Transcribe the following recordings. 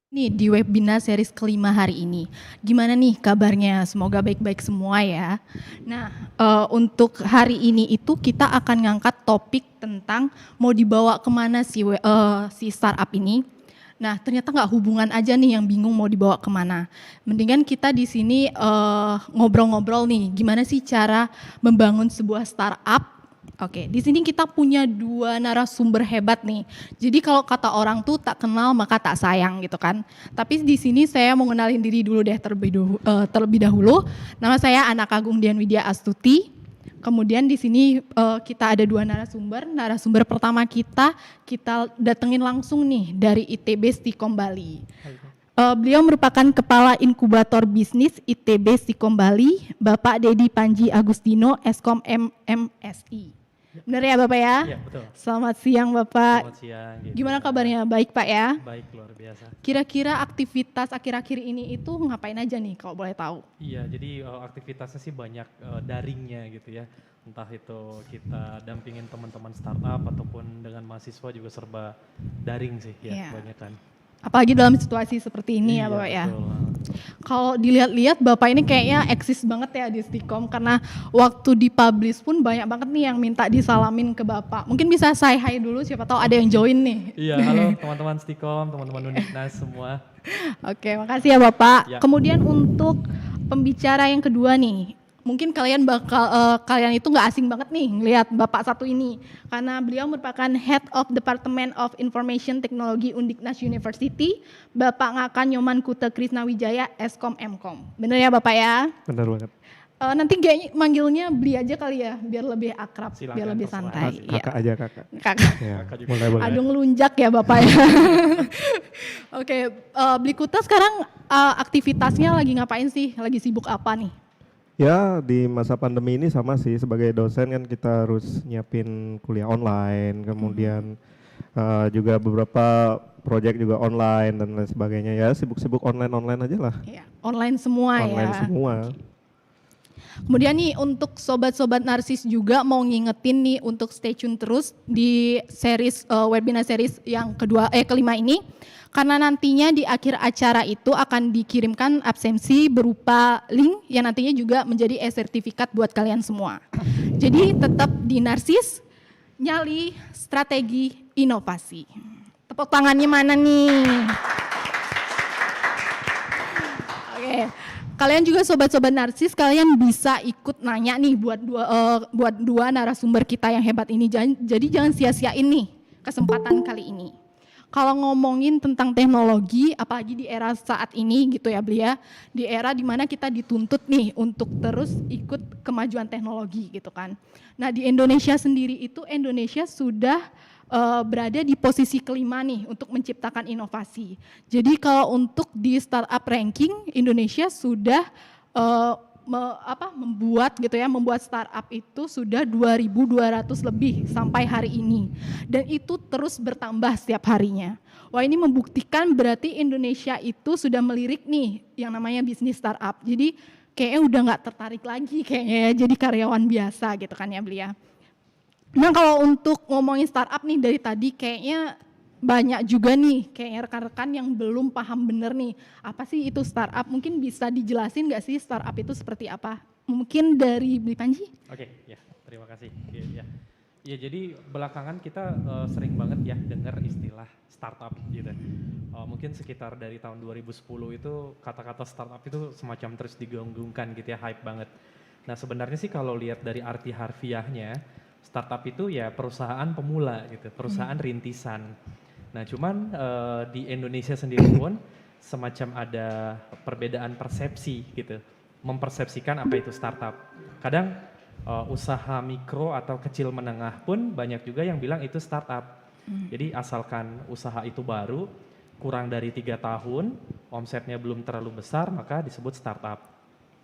Nih di webinar series kelima hari ini. Gimana nih kabarnya? Semoga baik-baik semua ya. Nah, untuk hari ini itu kita akan ngangkat topik tentang mau dibawa kemana si startup ini. Nah, ternyata nggak hubungan aja nih yang bingung mau dibawa kemana. Mendingan kita di sini ngobrol-ngobrol nih, gimana sih cara membangun sebuah startup. Oke, di sini kita punya dua narasumber hebat nih. Jadi kalau kata orang tuh tak kenal maka tak sayang gitu kan. Tapi di sini saya mau kenalin diri dulu deh terlebih dahulu. Nama saya Anak Agung Dian Widya Astuti. Kemudian di sini kita ada dua narasumber. Narasumber pertama kita datengin langsung nih dari ITB Stikom Bali. Beliau merupakan Kepala Inkubator Bisnis ITB Stikom Bali, Bapak Dedi Panji Agustino, Eskom MMSI. Benar ya Bapak ya? Iya, betul. Selamat siang Bapak. Selamat siang. Gitu. Gimana kabarnya? Baik Pak ya? Baik, luar biasa. Kira-kira aktivitas akhir-akhir ini itu ngapain aja nih kalau boleh tahu? Iya, jadi aktivitasnya sih banyak daringnya gitu ya. Entah itu kita dampingin teman-teman startup ataupun dengan mahasiswa juga serba daring sih ya, kebanyakan. Apalagi dalam situasi seperti ini ya Bapak ya. Kalau dilihat-lihat Bapak ini kayaknya eksis banget ya di Stikom karena waktu dipublish pun banyak banget nih yang minta disalamin ke Bapak. Mungkin bisa say hi dulu siapa tahu ada yang join nih. Iya, halo teman-teman Stikom, teman-teman Uniknas semua. Oke, makasih ya Bapak. Ya. Kemudian untuk pembicara yang kedua nih, mungkin kalian kalian itu nggak asing banget nih ngelihat Bapak satu ini karena beliau merupakan Head of Department of Information Technology Undiknas University, Bapak Ngakan Nyoman Kuta Krisna Wijaya, Eskom Mkom. Bener ya Bapak ya? Benar banget. Nanti kayaknya manggilnya Beli aja kali ya, biar lebih akrab, Silakan, biar lebih santai. Kakak aja kakak. Kakak. Ya, Kakak juga. boleh. Aduh ngelunjak ya Bapak ya. Oke, Beli Kuta sekarang aktivitasnya lagi ngapain sih? Lagi sibuk apa nih? Ya di masa pandemi ini sama sih, sebagai dosen kan kita harus nyiapin kuliah online, kemudian juga beberapa proyek juga online dan lain sebagainya, ya sibuk-sibuk online aja lah. Iya, online semua Online ya. semua. Kemudian nih untuk sobat-sobat narsis juga mau ngingetin nih untuk stay tune terus di series webinar series yang kelima ini. Karena nantinya di akhir acara itu akan dikirimkan absensi berupa link yang nantinya juga menjadi e-sertifikat buat kalian semua. Jadi tetap di Narsis, nyali strategi inovasi. Tepuk tangannya mana nih? Oke. Kalian juga sobat-sobat narsis, kalian bisa ikut nanya nih buat dua narasumber kita yang hebat ini. Jadi jangan sia-siain nih kesempatan kali ini. Kalau ngomongin tentang teknologi, apalagi di era saat ini gitu ya Belia, di era dimana kita dituntut nih untuk terus ikut kemajuan teknologi gitu kan. Nah di Indonesia sendiri itu Indonesia sudah berada di posisi kelima nih untuk menciptakan inovasi. Jadi kalau untuk di startup ranking Indonesia sudah membuat startup itu sudah 2.200 lebih sampai hari ini. Dan itu terus bertambah setiap harinya. Wah ini membuktikan berarti Indonesia itu sudah melirik nih yang namanya bisnis startup. Jadi kayaknya udah nggak tertarik lagi kayaknya ya jadi karyawan biasa gitu kan ya Belia. Nah kalau untuk ngomongin startup nih dari tadi kayaknya banyak juga nih kayaknya rekan-rekan yang belum paham bener nih apa sih itu startup, mungkin bisa dijelasin nggak sih startup itu seperti apa? Mungkin dari Beli Panji? Oke, ya terima kasih. Ya jadi belakangan kita sering banget ya dengar istilah startup gitu. Mungkin sekitar dari tahun 2010 itu kata-kata startup itu semacam terus digaung-gaungkan gitu ya, hype banget. Nah sebenarnya sih kalau lihat dari arti harfiahnya, startup itu ya perusahaan pemula gitu, perusahaan rintisan. Nah cuman di Indonesia sendiri pun semacam ada perbedaan persepsi gitu, mempersepsikan apa itu startup. Kadang usaha mikro atau kecil menengah pun banyak juga yang bilang itu startup. Jadi asalkan usaha itu baru, kurang dari 3 tahun, omsetnya belum terlalu besar, maka disebut startup.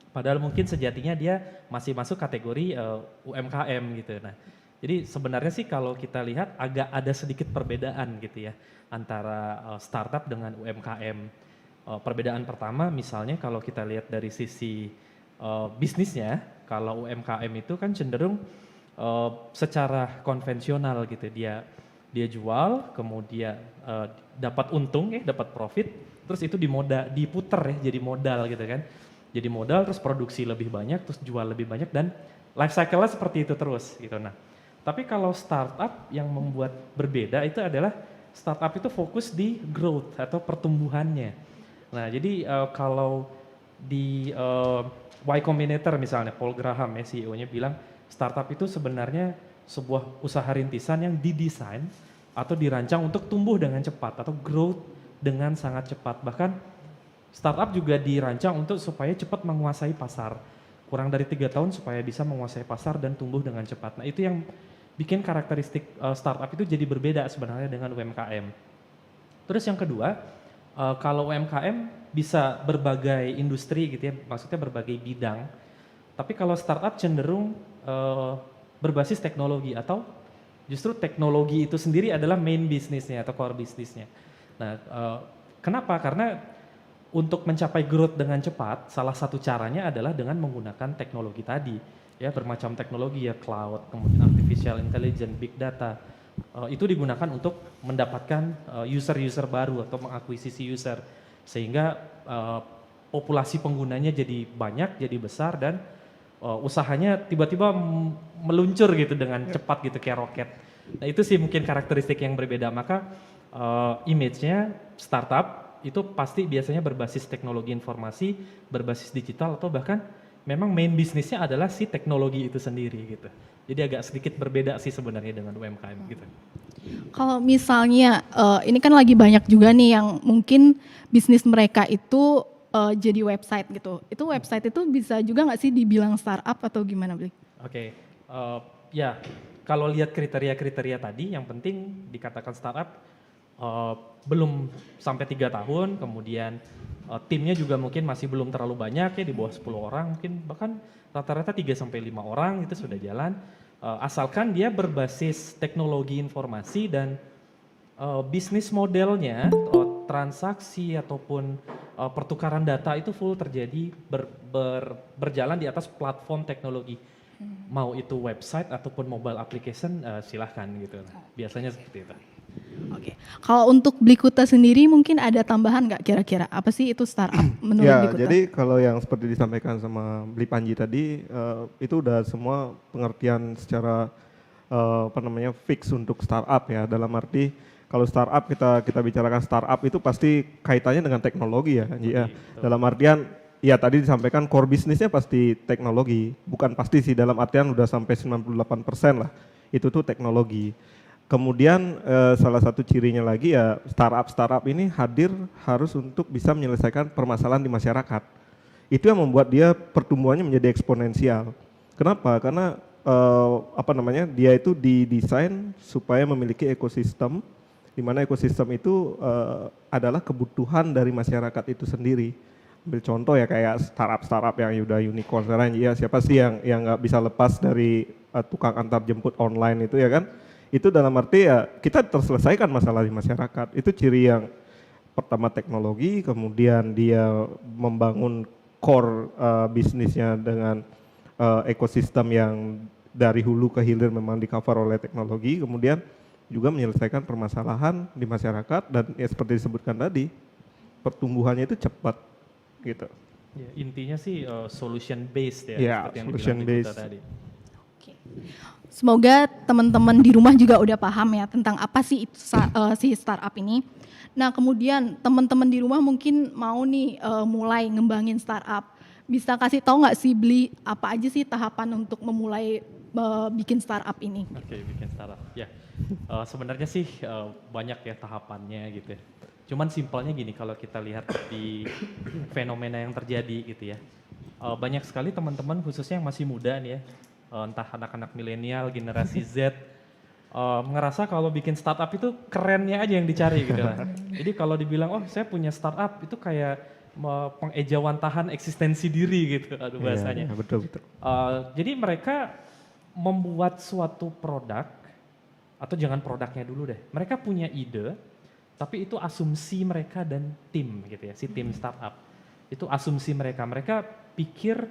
Padahal mungkin sejatinya dia masih masuk kategori UMKM gitu. Nah, jadi sebenarnya sih kalau kita lihat agak ada sedikit perbedaan gitu ya antara startup dengan UMKM. Perbedaan pertama misalnya kalau kita lihat dari sisi bisnisnya, kalau UMKM itu kan cenderung secara konvensional gitu, dia jual kemudian dapat untung ya, dapat profit, terus itu diputer ya jadi modal gitu kan. Jadi modal terus produksi lebih banyak, terus jual lebih banyak dan life cycle-nya seperti itu terus gitu. Nah, tapi kalau startup yang membuat berbeda itu adalah startup itu fokus di growth atau pertumbuhannya. Nah, jadi kalau di Y Combinator misalnya, Paul Graham ya CEO-nya bilang startup itu sebenarnya sebuah usaha rintisan yang didesain atau dirancang untuk tumbuh dengan cepat atau growth dengan sangat cepat. Bahkan startup juga dirancang untuk supaya cepat menguasai pasar. Kurang dari 3 tahun supaya bisa menguasai pasar dan tumbuh dengan cepat. Nah itu yang bikin karakteristik startup itu jadi berbeda sebenarnya dengan UMKM. Terus yang kedua, kalau UMKM bisa berbagai industri gitu ya, maksudnya berbagai bidang. Tapi kalau startup cenderung berbasis teknologi atau justru teknologi itu sendiri adalah main bisnisnya atau core bisnisnya. Nah, kenapa? Karena untuk mencapai growth dengan cepat, salah satu caranya adalah dengan menggunakan teknologi tadi. Ya, bermacam teknologi ya, cloud, kemudian artificial intelligence, big data. Itu digunakan untuk mendapatkan user-user baru atau mengakuisisi user. Sehingga populasi penggunanya jadi banyak, jadi besar dan usahanya tiba-tiba meluncur gitu dengan cepat gitu kayak roket. Nah itu sih mungkin karakteristik yang berbeda. Maka image-nya startup itu pasti biasanya berbasis teknologi informasi, berbasis digital atau bahkan memang main bisnisnya adalah si teknologi itu sendiri gitu. Jadi agak sedikit berbeda sih sebenarnya dengan UMKM gitu. Kalau misalnya ini kan lagi banyak juga nih yang mungkin bisnis mereka itu jadi website gitu. Itu website itu bisa juga nggak sih dibilang startup atau gimana, Bli? Oke, ya kalau lihat kriteria-kriteria tadi, yang penting dikatakan startup belum sampai 3 tahun, kemudian timnya juga mungkin masih belum terlalu banyak ya, di bawah 10 orang, mungkin bahkan rata-rata 3 sampai 5 orang itu sudah jalan. Asalkan dia berbasis teknologi informasi dan bisnis modelnya, transaksi ataupun pertukaran data itu full terjadi berjalan di atas platform teknologi. Mau itu website ataupun mobile application silahkan gitu. Biasanya seperti itu. Oke, kalau untuk Blikuta sendiri mungkin ada tambahan nggak kira-kira? Apa sih itu startup menurut Ya, Blikuta? jadi kalau yang seperti disampaikan sama Bli Panji tadi, itu udah semua pengertian secara fix untuk startup ya. Dalam arti kalau startup kita bicarakan startup itu pasti kaitannya dengan teknologi ya, Panji ya. Dalam artian ya tadi disampaikan core bisnisnya pasti teknologi, bukan pasti sih dalam artian udah sampai 98% lah. Itu tuh teknologi. Kemudian salah satu cirinya lagi ya startup ini hadir harus untuk bisa menyelesaikan permasalahan di masyarakat. Itu yang membuat dia pertumbuhannya menjadi eksponensial. Kenapa? Karena dia itu didesain supaya memiliki ekosistem, di mana ekosistem itu adalah kebutuhan dari masyarakat itu sendiri. Ambil contoh ya kayak startup yang udah unicorn sekarang ya, siapa sih yang nggak bisa lepas dari tukang antar jemput online itu ya kan? Itu dalam arti ya kita terselesaikan masalah di masyarakat. Itu ciri yang pertama teknologi, kemudian dia membangun core bisnisnya dengan ekosistem yang dari hulu ke hilir memang di cover oleh teknologi, kemudian juga menyelesaikan permasalahan di masyarakat dan ya seperti disebutkan tadi pertumbuhannya itu cepat gitu. Ya, intinya sih solution based ya, Ya, seperti yang solution dibilang based. tadi. Oke. Semoga teman-teman di rumah juga udah paham ya tentang apa sih itu, si startup ini. Nah kemudian teman-teman di rumah mungkin mau nih mulai ngembangin startup. Bisa kasih tahu nggak sih Bli apa aja sih tahapan untuk memulai bikin startup ini? Oke, bikin startup. Ya, sebenarnya sih banyak ya tahapannya gitu ya. Cuman simpelnya gini, kalau kita lihat di fenomena yang terjadi gitu ya. Banyak sekali teman-teman khususnya yang masih muda nih ya, entah anak-anak milenial, generasi Z, ngerasa kalau bikin startup itu kerennya aja yang dicari gitu lah. Jadi kalau dibilang, oh saya punya startup, itu kayak pengejawantahan eksistensi diri gitu, aduh bahasanya. Ya, betul. Jadi mereka membuat suatu produk, atau jangan produknya dulu deh, mereka punya ide, tapi itu asumsi mereka dan tim gitu ya, si tim startup. Itu asumsi mereka pikir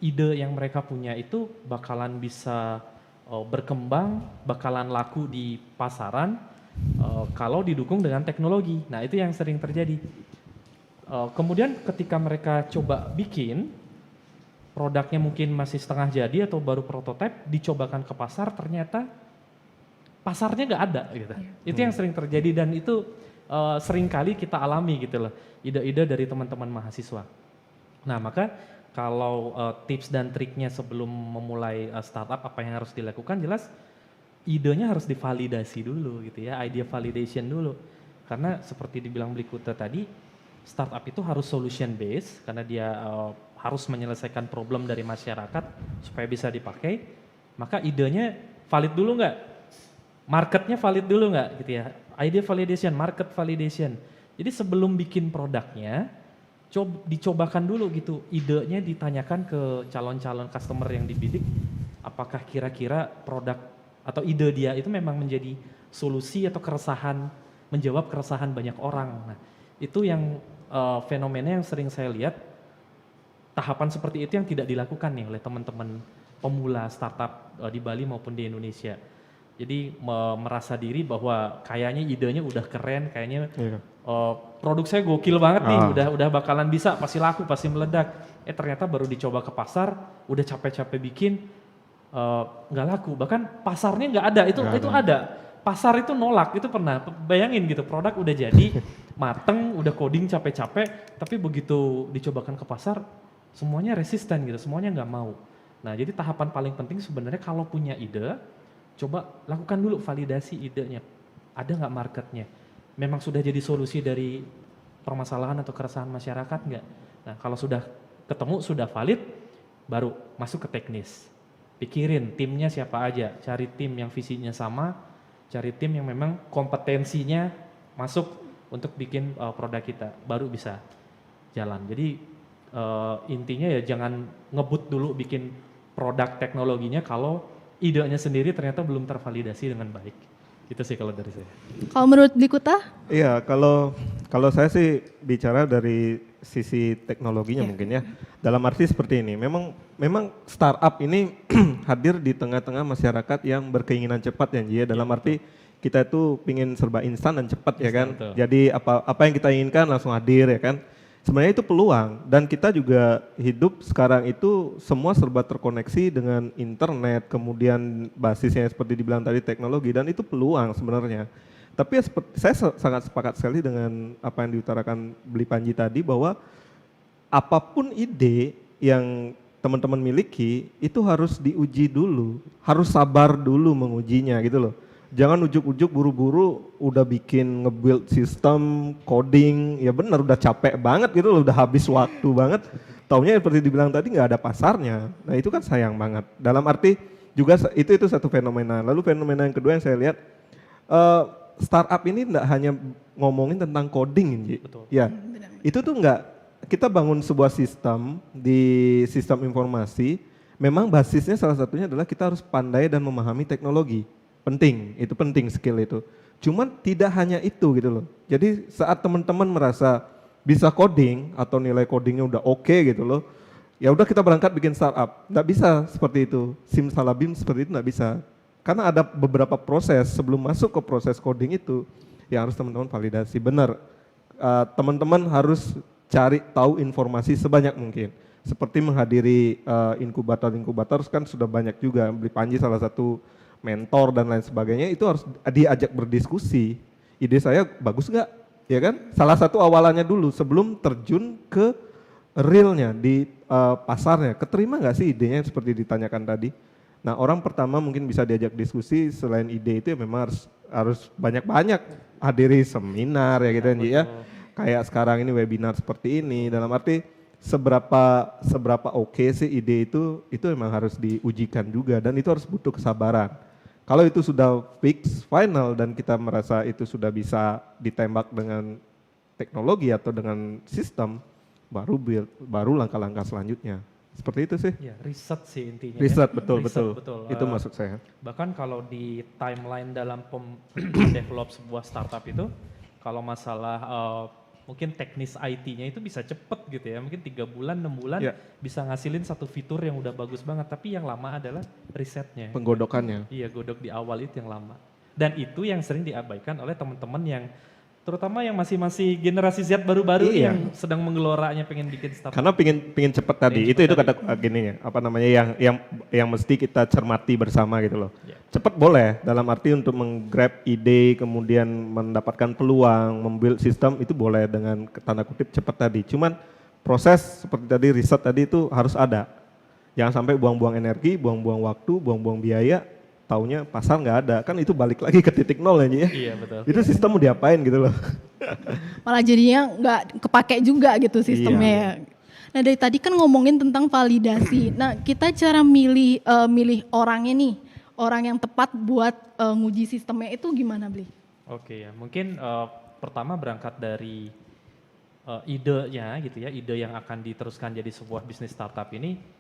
ide yang mereka punya itu bakalan bisa berkembang, bakalan laku di pasaran kalau didukung dengan teknologi. Nah itu yang sering terjadi. Kemudian ketika mereka coba bikin, produknya mungkin masih setengah jadi atau baru prototipe, dicobakan ke pasar, ternyata pasarnya nggak ada gitu. Itu yang sering terjadi dan itu sering kali kita alami gitu loh, ide-ide dari teman-teman mahasiswa. Nah maka kalau tips dan triknya sebelum memulai startup apa yang harus dilakukan, jelas idenya harus divalidasi dulu gitu ya, idea validation dulu. Karena seperti dibilang Blikuta tadi, startup itu harus solution based karena dia harus menyelesaikan problem dari masyarakat supaya bisa dipakai. Maka idenya valid dulu nggak? Marketnya valid dulu nggak gitu ya? Idea validation, market validation. Jadi sebelum bikin produknya, dicobakan dulu gitu, idenya ditanyakan ke calon-calon customer yang dibidik, apakah kira-kira produk atau ide dia itu memang menjadi solusi atau keresahan, menjawab keresahan banyak orang. Nah, itu yang fenomena yang sering saya lihat, tahapan seperti itu yang tidak dilakukan nih oleh teman-teman pemula startup di Bali maupun di Indonesia. Jadi merasa diri bahwa kayaknya idenya udah keren, kayaknya produk saya gokil banget nih, udah bakalan bisa, pasti laku, pasti meledak. Ternyata baru dicoba ke pasar, udah capek-capek bikin, nggak laku. Bahkan pasarnya nggak ada, itu ada. Pasar itu nolak, itu pernah. Bayangin gitu, produk udah jadi, mateng, udah coding capek-capek, tapi begitu dicobakan ke pasar, semuanya resisten gitu, semuanya nggak mau. Nah jadi tahapan paling penting sebenarnya kalau punya ide, coba lakukan dulu validasi idenya. Ada nggak marketnya? Memang sudah jadi solusi dari permasalahan atau keresahan masyarakat nggak? Nah kalau sudah ketemu, sudah valid, baru masuk ke teknis. Pikirin timnya siapa aja, cari tim yang visinya sama, cari tim yang memang kompetensinya masuk untuk bikin produk kita, baru bisa jalan. Jadi intinya ya jangan ngebut dulu bikin produk teknologinya kalau idenya sendiri ternyata belum tervalidasi dengan baik. Itu sih kalau dari saya. Kalau menurut Blikuta? Iya, kalau saya sih bicara dari sisi teknologinya mungkin ya. Dalam arti seperti ini, memang startup ini hadir di tengah-tengah masyarakat yang berkeinginan cepat ya, Ji, ya. Dalam arti kita itu pingin serba instan dan cepat ya kan. Betul. Jadi apa yang kita inginkan langsung hadir ya kan. Sebenarnya itu peluang dan kita juga hidup sekarang itu semua serba terkoneksi dengan internet, kemudian basisnya seperti dibilang tadi teknologi, dan itu peluang sebenarnya. Tapi ya saya sangat sepakat sekali dengan apa yang diutarakan Bli Panji tadi, bahwa apapun ide yang teman-teman miliki itu harus diuji dulu, harus sabar dulu mengujinya gitu loh. Jangan ujuk-ujuk buru-buru udah bikin nge-build sistem, coding, ya benar udah capek banget gitu loh, udah habis waktu banget. Taunya seperti dibilang tadi nggak ada pasarnya. Nah itu kan sayang banget. Dalam arti juga itu satu fenomena. Lalu fenomena yang kedua yang saya lihat, startup ini enggak hanya ngomongin tentang coding, Ji. Betul. Ya, itu tuh enggak, kita bangun sebuah sistem di sistem informasi, memang basisnya salah satunya adalah kita harus pandai dan memahami teknologi. Penting, itu penting skill itu. Cuman tidak hanya itu gitu loh. Jadi saat teman-teman merasa bisa coding atau nilai codingnya udah oke gitu loh, ya udah kita berangkat bikin startup. Nggak bisa seperti itu, simsalabim seperti itu nggak bisa. Karena ada beberapa proses sebelum masuk ke proses coding itu yang harus teman-teman validasi. Benar, teman-teman harus cari tahu informasi sebanyak mungkin. Seperti menghadiri inkubator kan sudah banyak juga. Bli Panji salah satu mentor dan lain sebagainya, itu harus diajak berdiskusi. Ide saya bagus nggak? Ya kan? Salah satu awalannya dulu sebelum terjun ke realnya di pasarnya. Keterima nggak sih idenya seperti ditanyakan tadi? Nah orang pertama mungkin bisa diajak diskusi selain ide itu ya memang harus banyak-banyak hadiri seminar ya gitu ya. Kayak sekarang ini webinar seperti ini, dalam arti seberapa oke sih ide itu memang harus diujikan juga, dan itu harus butuh kesabaran. Kalau itu sudah fix, final, dan kita merasa itu sudah bisa ditembak dengan teknologi atau dengan sistem, baru langkah-langkah selanjutnya. Seperti itu sih. Ya, riset sih intinya. Riset, ya. betul. Itu maksud saya. Bahkan kalau di timeline dalam develop sebuah startup itu, kalau masalah mungkin teknis IT-nya itu bisa cepet gitu ya, mungkin 3 bulan, 6 bulan bisa ngasilin satu fitur yang udah bagus banget, tapi yang lama adalah risetnya. Penggodokannya. Iya, godok di awal itu yang lama. Dan itu yang sering diabaikan oleh teman-teman yang terutama yang masih generasi Z baru-baru Iya. yang sedang menggeloranya pengen bikin startup. Karena pingin cepet tadi, Pingin itu cepet kata gininya, apa namanya yang mesti kita cermati bersama gitu loh. Iya. Cepet boleh, dalam arti untuk menggrab ide, kemudian mendapatkan peluang, membuild sistem itu boleh dengan tanda kutip cepet tadi. Cuman proses seperti tadi riset tadi itu harus ada. Jangan sampai buang-buang energi, buang-buang waktu, buang-buang biaya, taunya pasar nggak ada, kan itu balik lagi ke titik nol aja ya. Iya betul. Itu sistem mau diapain gitu loh. Malah jadinya nggak kepake juga gitu sistemnya ya. Nah dari tadi kan ngomongin tentang validasi. Nah kita cara milih orangnya nih, orang yang tepat buat nguji sistemnya itu gimana Bli? Oke ya, mungkin pertama berangkat dari idenya gitu ya, ide yang akan diteruskan jadi sebuah bisnis startup ini.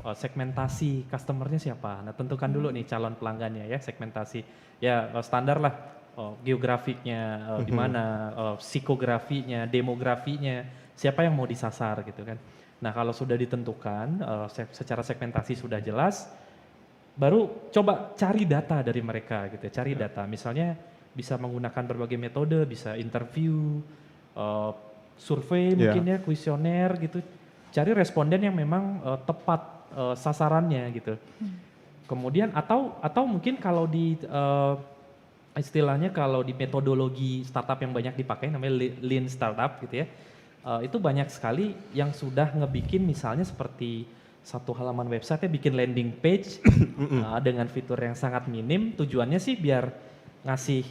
Segmentasi customernya siapa? Nah tentukan dulu nih calon pelanggannya ya, segmentasi. Ya standar lah, geografiknya di mana, psikografinya, demografinya, siapa yang mau disasar gitu kan. Nah kalau sudah ditentukan, secara segmentasi sudah jelas, baru coba cari data dari mereka gitu, cari data. Misalnya bisa menggunakan berbagai metode, bisa interview, survei mungkin ya, kuesioner gitu. Cari responden yang memang tepat sasarannya gitu. Kemudian atau mungkin kalau di istilahnya kalau di metodologi startup yang banyak dipakai namanya lean startup gitu ya. Itu banyak sekali yang sudah ngebikin misalnya seperti satu halaman website bikin landing page dengan fitur yang sangat minim, tujuannya sih biar ngasih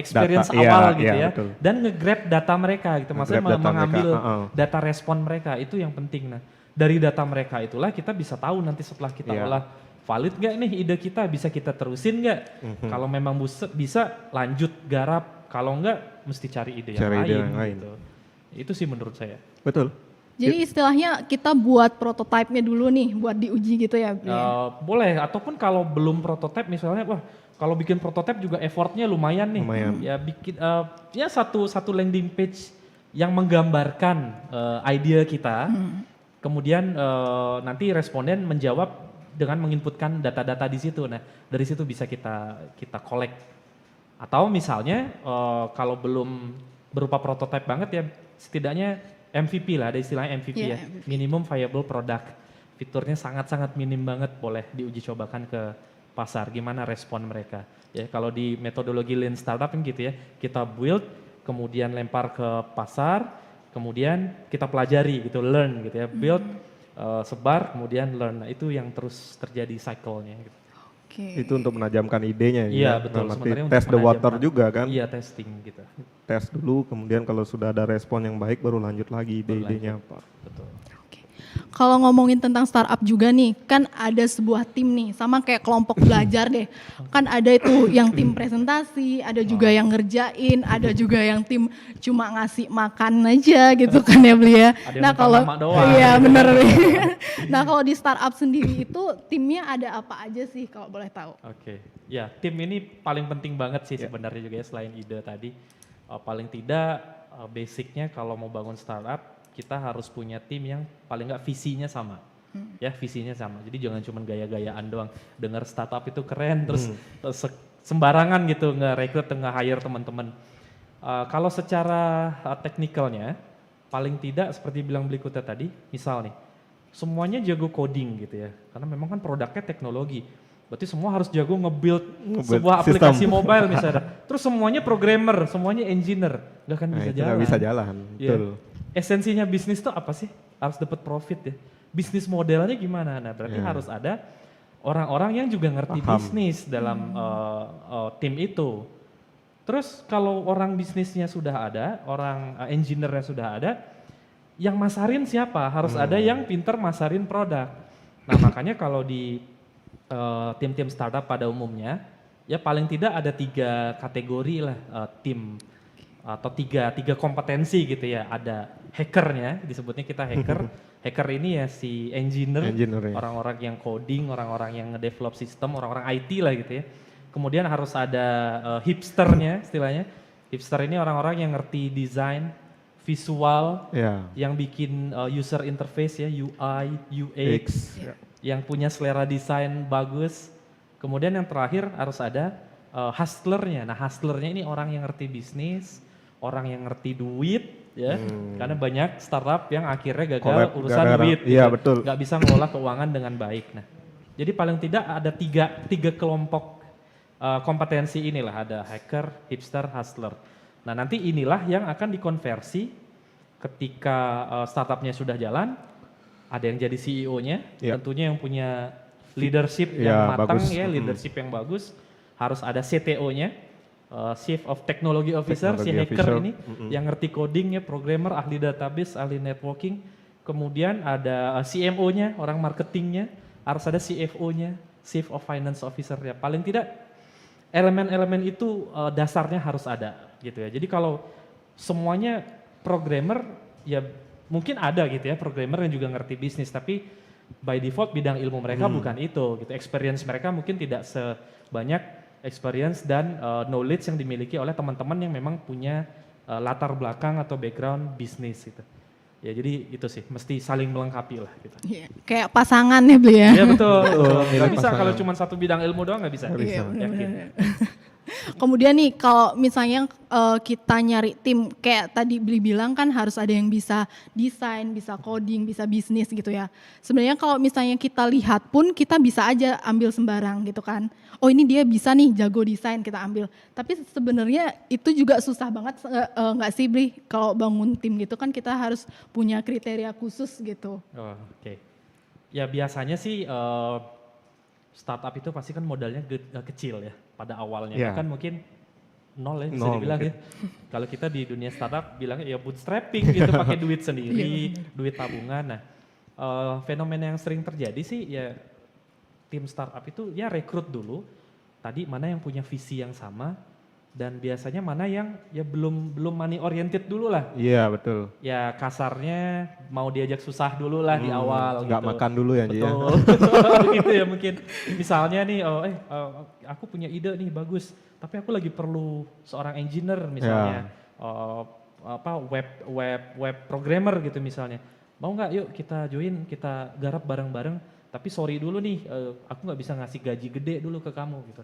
experience data, awal gitu iya, ya, betul. dan nge-grab data mereka gitu, maksudnya Nge-grab data mengambil mereka, data respon mereka, itu yang penting. Nah dari data mereka itulah kita bisa tahu nanti setelah kita olah, valid gak nih ide kita, bisa kita terusin gak, kalau memang bisa lanjut garap, kalau enggak mesti cari ide yang lain gitu. Itu sih menurut saya. Betul. Jadi istilahnya kita buat prototipenya dulu nih buat diuji gitu ya Bli? Boleh, ataupun kalau belum prototipe misalnya, wah kalau bikin prototipe juga effortnya lumayan nih. Ya bikin ya satu landing page yang menggambarkan idea kita. Kemudian nanti responden menjawab dengan menginputkan data-data di situ. Nah dari situ bisa kita collect. Atau misalnya kalau belum berupa prototipe banget ya, setidaknya MVP lah, ada istilahnya MVP ya, MVP. minimum viable product. Fiturnya sangat-sangat minim banget, boleh diuji cobakan ke pasar, gimana respon mereka. Ya kalau di metodologi lean startup kan gitu ya, kita build, kemudian lempar ke pasar, kemudian kita pelajari gitu, learn gitu ya, build, sebar, kemudian learn. Nah itu yang terus terjadi cycle-nya gitu. Itu untuk menajamkan idenya. Iya betul, sebenarnya test the water juga kan. Iya testing gitu. Tes dulu, kemudian kalau sudah ada respon yang baik baru lanjut lagi ide-idenya apa. Betul. Kalau ngomongin tentang startup juga nih, kan ada sebuah tim nih, sama kayak kelompok belajar deh. Kan ada itu yang tim presentasi, ada juga yang ngerjain, ada juga yang tim cuma ngasih makan aja gitu kan ya Bli ya. Ada yang Nah kalau nama doang. iya bener Bli. Nah kalau di startup sendiri itu timnya ada apa aja sih kalau boleh tahu? Oke, ya tim ini paling penting banget sih sebenarnya juga ya, selain ide tadi. Paling tidak basicnya kalau mau bangun startup, kita harus punya tim yang paling nggak visinya sama. Ya visinya sama, jadi jangan cuma gaya-gayaan doang. Dengar startup itu keren, terus sembarangan gitu nge-recruit, nge-hire teman-teman. Kalau secara teknikalnya, paling tidak seperti bilang Blikuta tadi, misal nih, semuanya jago coding gitu ya. Karena memang kan produknya teknologi. Berarti semua harus jago nge-build sebuah aplikasi mobile misalnya. Terus semuanya programmer, semuanya engineer. Nggak kan bisa Itu jalan. nggak bisa jalan, betul. Esensinya bisnis tuh apa sih? Harus dapat profit ya. Bisnis modelnya gimana? Nah berarti harus ada orang-orang yang juga ngerti bisnis dalam tim itu. Terus kalau orang bisnisnya sudah ada, orang engineer-nya sudah ada, yang masarin siapa? Harus ada yang pinter masarin produk. Nah makanya kalau di tim-tim startup pada umumnya, ya paling tidak ada 3 kategori lah tim atau tiga kompetensi gitu ya. Ada hackernya, disebutnya kita hacker. Hacker ini ya si engineer orang-orang yang coding, orang-orang yang nge-develop sistem, orang-orang IT lah gitu ya. Kemudian harus ada hipsternya istilahnya. Hipster ini orang-orang yang ngerti desain, visual, yang bikin user interface ya, UI, UX, yang punya selera desain bagus. Kemudian yang terakhir harus ada hustlernya. Nah hustlernya ini orang yang ngerti bisnis, orang yang ngerti duit ya, karena banyak startup yang akhirnya gagal Collab urusan gara-gara- duit, iya, gitu. betul. Nggak bisa ngelola keuangan dengan baik. Nah, jadi paling tidak ada tiga kelompok kompetensi inilah, ada hacker, hipster, hustler. Nah nanti inilah yang akan dikonversi ketika startupnya sudah jalan, ada yang jadi CEO-nya, Iya. tentunya yang punya leadership Ya, yang matang bagus. ya, leadership yang bagus, harus ada CTO-nya, Chief of Technology Officer, si Technology hacker officer. ini, yang ngerti coding ya, programmer, ahli database, ahli networking, kemudian ada CMO-nya, orang marketingnya, harus ada CFO-nya, Chief of Finance Officer ya, paling tidak elemen-elemen itu dasarnya harus ada gitu ya. Jadi kalau semuanya programmer ya mungkin ada gitu ya, programmer yang juga ngerti bisnis, tapi by default bidang ilmu mereka bukan itu gitu. Experience mereka mungkin tidak sebanyak experience dan knowledge yang dimiliki oleh teman-teman yang memang punya latar belakang atau background bisnis gitu. Ya jadi itu sih, mesti saling melengkapi lah gitu. Iya, kayak pasangan ya beli ya. Iya betul, betul. milih Nggak bisa pasangan. kalau cuma satu bidang ilmu doang nggak bisa. Nggak bisa. Iya, Yakin. Kemudian nih kalau misalnya kita nyari tim kayak tadi Beli bilang kan harus ada yang bisa desain, bisa coding, bisa bisnis gitu ya. Sebenarnya kalau misalnya kita lihat pun kita bisa aja ambil sembarang gitu kan. Oh ini dia bisa nih jago desain kita ambil. Tapi sebenarnya itu juga susah banget nggak sih Bli? Kalau bangun tim gitu kan kita harus punya kriteria khusus gitu. Oh, oke. Ya biasanya sih startup itu pasti kan modalnya kecil ya pada awalnya. Iya. Bahkan mungkin nol ya bisa Nol dibilang mungkin. ya. Kalau kita di dunia startup bilangnya ya bootstrapping gitu, pakai duit sendiri, duit tabungan. Nah fenomena yang sering terjadi sih ya tim startup itu ya rekrut dulu. Tadi mana yang punya visi yang sama dan biasanya mana yang ya belum money oriented dulu lah. Iya, betul. Ya kasarnya mau diajak susah dulu lah di awal Nggak gitu. makan dulu ya, Ji, ya. Betul, gitu ya mungkin. Misalnya nih, aku punya ide nih bagus, tapi aku lagi perlu seorang engineer misalnya, web programmer gitu misalnya. Mau nggak yuk kita join, kita garap bareng-bareng, tapi sorry dulu nih, aku nggak bisa ngasih gaji gede dulu ke kamu gitu.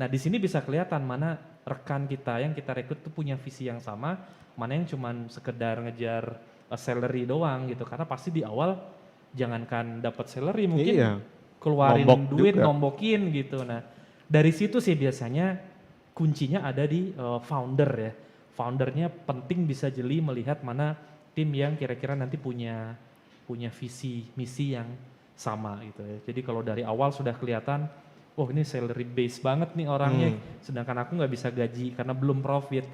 Nah di sini bisa kelihatan mana rekan kita yang kita rekrut tuh punya visi yang sama, mana yang cuman sekedar ngejar salary doang gitu. Karena pasti di awal jangankan dapat salary mungkin Iya. keluarin Nombok duit, juga. nombokin gitu. Nah dari situ sih biasanya kuncinya ada di founder ya. Foundernya penting bisa jeli melihat mana tim yang kira-kira nanti punya visi misi yang sama gitu ya. Jadi kalau dari awal sudah kelihatan, oh ini salary base banget nih orangnya, sedangkan aku nggak bisa gaji karena belum profit.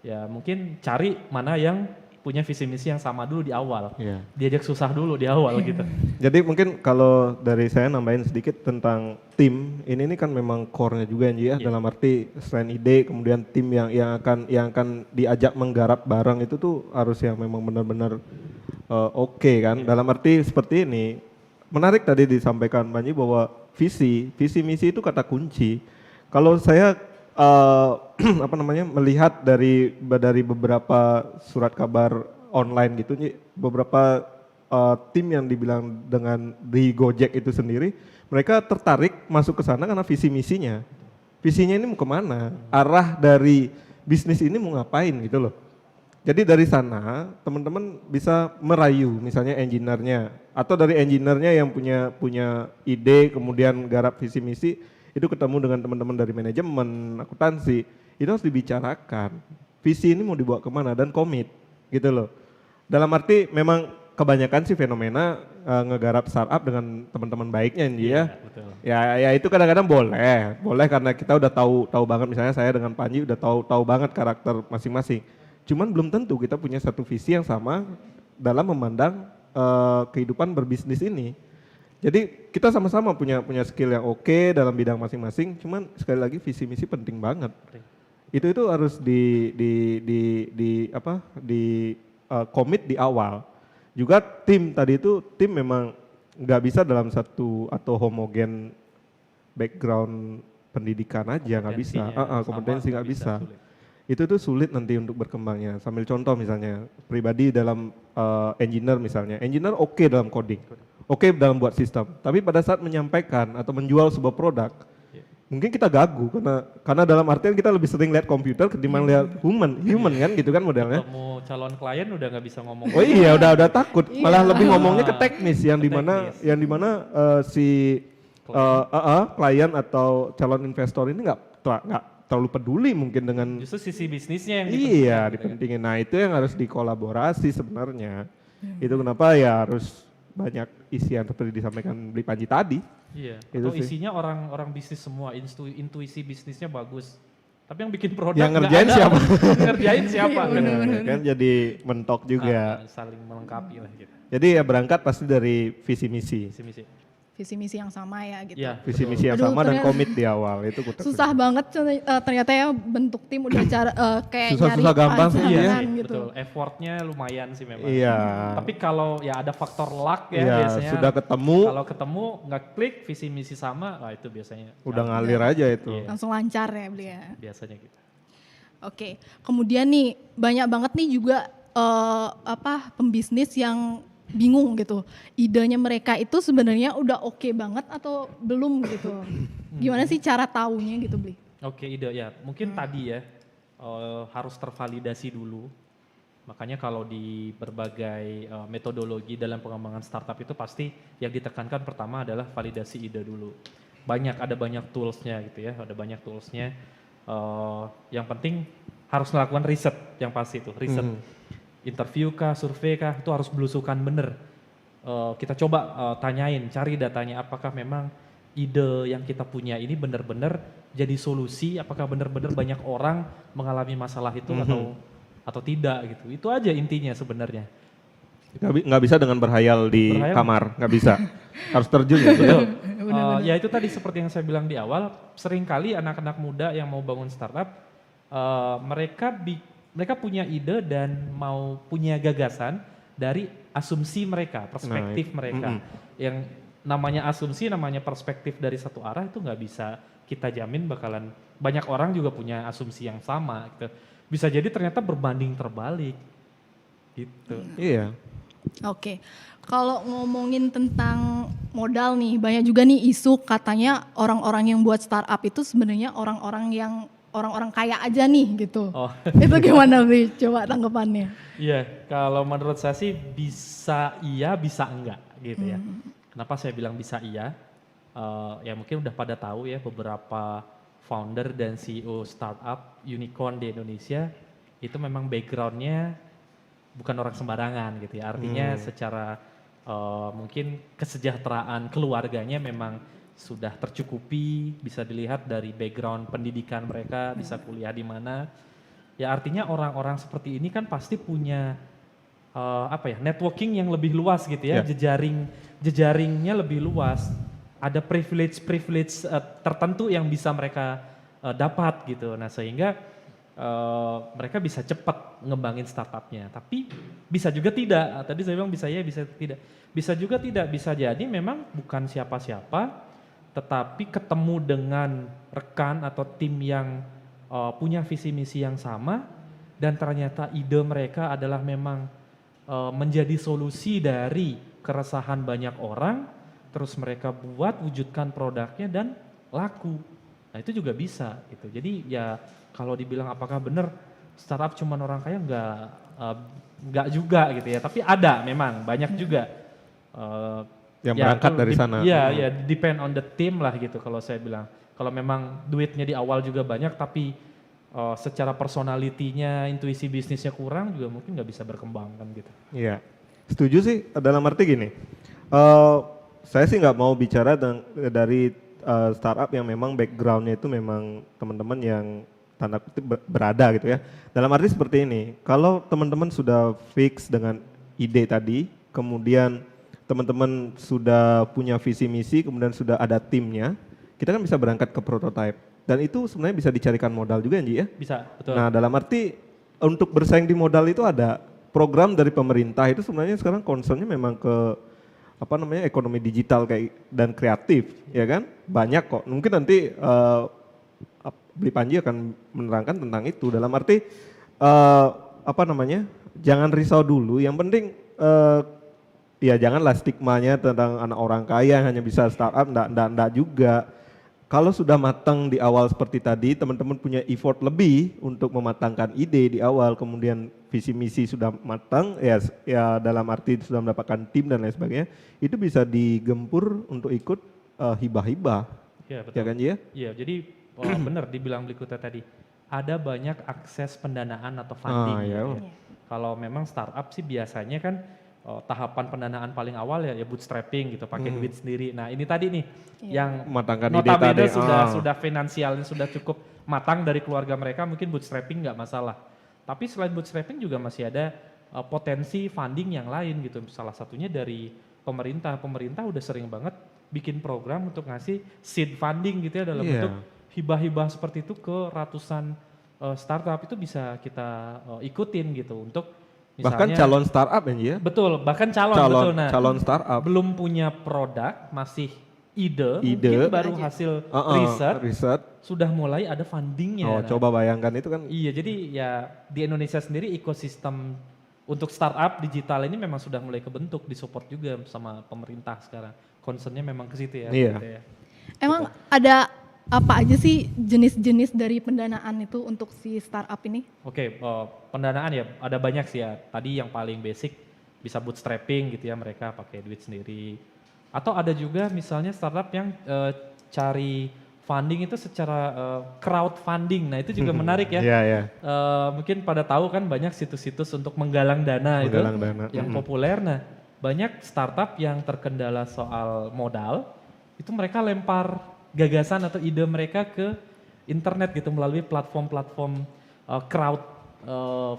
Ya mungkin cari mana yang punya visi misi yang sama dulu di awal. Iya. Diajak susah dulu di awal gitu. Jadi mungkin kalau dari saya nambahin sedikit tentang tim, ini kan memang core-nya juga ya, Iya. dalam arti selain ide, kemudian tim yang akan diajak menggarap bareng itu tuh harus yang memang benar-benar oke kan. Dalam arti seperti ini, menarik tadi disampaikan Panji bahwa visi misi itu kata kunci. Kalau saya melihat dari beberapa surat kabar online gitu, beberapa tim yang dibilang dengan di Gojek itu sendiri, mereka tertarik masuk ke sana karena visi misinya. Visinya ini mau kemana? Arah dari bisnis ini mau ngapain gitu loh. Jadi dari sana teman-teman bisa merayu misalnya engineer-nya atau dari engineer-nya yang punya ide kemudian garap visi misi itu ketemu dengan teman-teman dari manajemen, akuntansi, itu harus dibicarakan. Visi ini mau dibawa kemana dan komit gitu loh. Dalam arti memang kebanyakan sih fenomena ngegarap startup dengan teman-teman baiknya Nji ya. Betul. Ya itu kadang-kadang boleh karena kita udah tahu banget, misalnya saya dengan Panji udah tahu banget karakter masing-masing. Cuman belum tentu kita punya satu visi yang sama dalam memandang kehidupan berbisnis ini. Jadi kita sama-sama punya skill yang oke dalam bidang masing-masing. Cuman sekali lagi visi misi penting banget. Itu harus komit di awal. Juga tim tadi itu tim memang nggak bisa dalam satu atau homogen background pendidikan aja nggak bisa. Kompetensi nggak bisa. Itu tuh sulit nanti untuk berkembangnya. Sambil contoh misalnya, pribadi dalam engineer misalnya, engineer oke dalam coding, oke dalam buat sistem, tapi pada saat menyampaikan atau menjual sebuah produk, mungkin kita gagu karena dalam artian kita lebih sering lihat komputer ketimbang lihat human kan gitu kan modelnya. Ketemu calon klien udah nggak bisa ngomong. Oh iya udah takut, malah Iya. lebih ngomongnya ke teknis yang Ke dimana teknis. si klien atau calon investor ini nggak terlalu peduli mungkin dengan Justru sisi bisnisnya yang iya dipentingkan, gitu kan. dipentingin. Nah itu yang harus dikolaborasi sebenarnya. Itu kenapa ya harus banyak isian seperti disampaikan Bli Panji tadi. Iya. Itu Atau sih. isinya orang bisnis semua, intuisi bisnisnya bagus. Tapi yang bikin produk Yang nggak ngerjain ada. siapa? Ngerjain siapa? Iya, kan? bener-bener. Kan jadi mentok juga. Saling melengkapi lah gitu. Jadi ya berangkat pasti dari visi misi. Misi-misi. Visi misi yang sama ya gitu. Iya. Visi betul. misi yang Aduh, sama dan ternyata- komit di awal itu Susah banget ternyata ya bentuk tim udah cara kayak Susah-susah nyari gampang sih, pasangan iya. gitu. Betul. Effortnya lumayan sih memang. Iya. Tapi kalau ya ada faktor luck ya Iya, biasanya. sudah ketemu Kalau ketemu nggak klik visi misi sama, wah itu biasanya. udah ngalir aja itu. Iya. Langsung lancar ya beli ya. Biasanya gitu. Oke, kemudian nih banyak banget nih juga pembisnis yang bingung gitu. Idenya mereka itu sebenarnya udah oke banget atau belum gitu. Gimana sih cara taunya gitu beli? Oke, ide ya. Mungkin tadi ya harus tervalidasi dulu. Makanya kalau di berbagai metodologi dalam pengembangan startup itu pasti yang ditekankan pertama adalah validasi ide dulu. Ada banyak toolsnya gitu ya, ada banyak toolsnya. Yang penting harus melakukan riset yang pasti itu, riset. Interview kah, survei kah, itu harus belusukan bener. Kita coba tanyain, cari datanya apakah memang ide yang kita punya ini benar-benar jadi solusi, apakah benar-benar banyak orang mengalami masalah itu atau tidak gitu. Itu aja intinya sebenarnya. Nggak bisa dengan berhayal di Berhayal? kamar, nggak bisa. Harus terjun ya. Betul. Ya itu tadi seperti yang saya bilang di awal, seringkali anak-anak muda yang mau bangun startup, mereka punya ide dan mau punya gagasan dari asumsi mereka, perspektif mereka. Yang namanya asumsi, namanya perspektif dari satu arah itu nggak bisa kita jamin bakalan banyak orang juga punya asumsi yang sama. Gitu. Bisa jadi ternyata berbanding terbalik. Gitu. Iya. Oke, kalau ngomongin tentang modal nih, banyak juga nih isu katanya orang-orang yang buat startup itu sebenarnya orang-orang kaya aja nih gitu. Oh. Itu gimana Bri? Coba tanggapannya. Iya, kalau menurut saya sih bisa iya, bisa enggak gitu ya. Kenapa saya bilang bisa iya? Ya mungkin udah pada tahu ya beberapa founder dan CEO startup unicorn di Indonesia itu memang backgroundnya bukan orang sembarangan gitu ya. Artinya secara mungkin kesejahteraan keluarganya memang sudah tercukupi, bisa dilihat dari background pendidikan mereka, bisa kuliah di mana. Ya artinya orang-orang seperti ini kan pasti punya networking yang lebih luas gitu ya, jejaringnya lebih luas. Ada privilege tertentu yang bisa mereka dapat gitu. Nah sehingga mereka bisa cepat ngembangin startupnya. Tapi bisa juga tidak. Tadi saya bilang bisa ya, bisa tidak. Bisa juga tidak. Bisa jadi memang bukan siapa-siapa, tetapi ketemu dengan rekan atau tim yang punya visi misi yang sama dan ternyata ide mereka adalah memang menjadi solusi dari keresahan banyak orang, terus mereka wujudkan produknya dan laku. Nah itu juga bisa gitu. Jadi ya kalau dibilang apakah benar startup cuma orang kaya enggak juga gitu ya. Tapi ada memang banyak juga Yang berangkat dari sana. Iya, ya depend on the team lah gitu kalau saya bilang. Kalau memang duitnya di awal juga banyak tapi secara personalitinya, intuisi bisnisnya kurang juga mungkin nggak bisa berkembang kan gitu. Iya, setuju sih dalam arti gini, saya sih nggak mau bicara dari startup yang memang backgroundnya itu memang teman-teman yang tanda kutip berada gitu ya. Dalam arti seperti ini, kalau teman-teman sudah fix dengan ide tadi, kemudian teman-teman sudah punya visi misi, kemudian sudah ada timnya, kita kan bisa berangkat ke prototype. Dan itu sebenarnya bisa dicarikan modal juga Nji ya. Bisa, betul. Nah dalam arti untuk bersaing di modal itu ada program dari pemerintah itu sebenarnya sekarang concernnya memang ke ekonomi digital dan kreatif ya kan, banyak kok. Mungkin nanti Bli Panji akan menerangkan tentang itu. Dalam arti jangan risau dulu. Yang penting ya janganlah stigmanya tentang anak orang kaya yang hanya bisa startup, enggak juga. kalau sudah matang di awal seperti tadi, teman-teman punya effort lebih untuk mematangkan ide di awal, kemudian visi misi sudah matang, ya dalam arti sudah mendapatkan tim dan lain sebagainya, itu bisa digempur untuk ikut hibah-hibah. Iya betul. Ya kan ya? Iya, jadi benar dibilang Blikuta tadi, ada banyak akses pendanaan atau funding. Ya. Gitu ya. Kalau memang startup sih biasanya kan tahapan pendanaan paling awal ya bootstrapping gitu, pakai duit sendiri. Nah ini tadi nih yang Matangkan ide notabene tadi. sudah finansialnya sudah cukup matang dari keluarga mereka, mungkin bootstrapping nggak masalah. Tapi selain bootstrapping juga masih ada potensi funding yang lain gitu. Salah satunya dari pemerintah. Pemerintah udah sering banget bikin program untuk ngasih seed funding gitu ya dalam bentuk hibah-hibah seperti itu ke ratusan startup. Itu bisa kita ikutin gitu untuk misalnya, bahkan calon startup ya. Betul, bahkan calon betul. Nah, calon startup belum punya produk, masih ide mungkin baru hasil riset sudah mulai ada fundingnya. Nah, coba bayangkan itu kan. Iya, jadi ya di Indonesia sendiri ekosistem untuk startup digital ini memang sudah mulai kebentuk, disupport juga sama pemerintah sekarang. Concernnya memang ke situ ya. Iya. Gitu ya. Emang ada apa aja sih jenis-jenis dari pendanaan itu untuk si startup ini? Oke, pendanaan ya ada banyak sih ya. Tadi yang paling basic bisa bootstrapping gitu ya, mereka pakai duit sendiri. Atau ada juga misalnya startup yang cari funding itu secara crowdfunding. Nah itu juga menarik ya. Iya. Mungkin pada tahu kan banyak situs-situs untuk menggalang dana yang populer. Nah banyak startup yang terkendala soal modal, itu mereka lempar gagasan atau ide mereka ke internet gitu melalui platform-platform crowd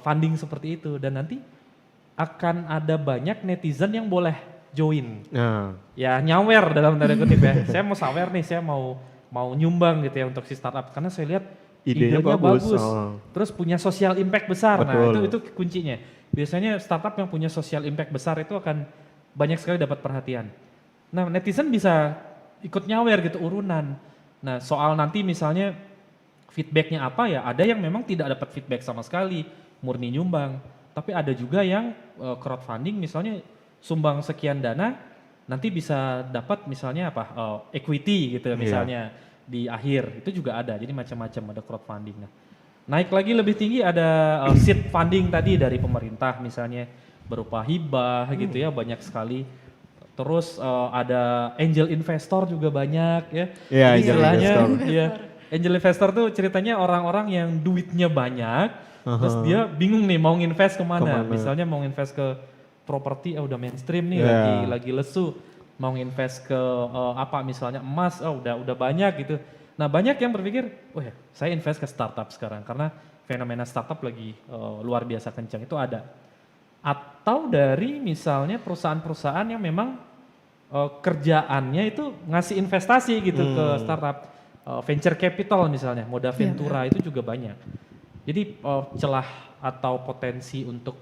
funding seperti itu, dan nanti akan ada banyak netizen yang boleh join. Ya nyawer dalam tanda kutip ya. Saya mau sawer nih, saya mau nyumbang gitu ya untuk si startup karena saya lihat idenya bagus. Terus punya social impact besar. Betul. Nah, itu kuncinya. Biasanya startup yang punya social impact besar itu akan banyak sekali dapat perhatian. Nah, netizen bisa ikut nyawer gitu urunan. Nah soal nanti misalnya feedbacknya apa ya, ada yang memang tidak dapat feedback sama sekali, murni nyumbang. Tapi ada juga yang crowdfunding misalnya sumbang sekian dana, nanti bisa dapat misalnya equity gitu misalnya di akhir, itu juga ada. Jadi macam-macam ada crowdfunding. Nah, naik lagi lebih tinggi ada seed funding tadi dari pemerintah misalnya berupa hibah gitu ya, banyak sekali. Terus ada angel investor juga banyak ya. Iya, istilahnya angel investor tuh ceritanya orang-orang yang duitnya banyak, terus dia bingung nih mau invest kemana. Misalnya mau invest ke properti, udah mainstream nih, lagi lesu. Mau invest ke misalnya emas, udah banyak gitu. Nah banyak yang berpikir, saya invest ke startup sekarang karena fenomena startup lagi luar biasa kencang, itu ada. Atau dari misalnya perusahaan-perusahaan yang memang kerjaannya itu ngasih investasi gitu ke startup, venture capital misalnya, moda ventura itu juga banyak. Jadi celah atau potensi untuk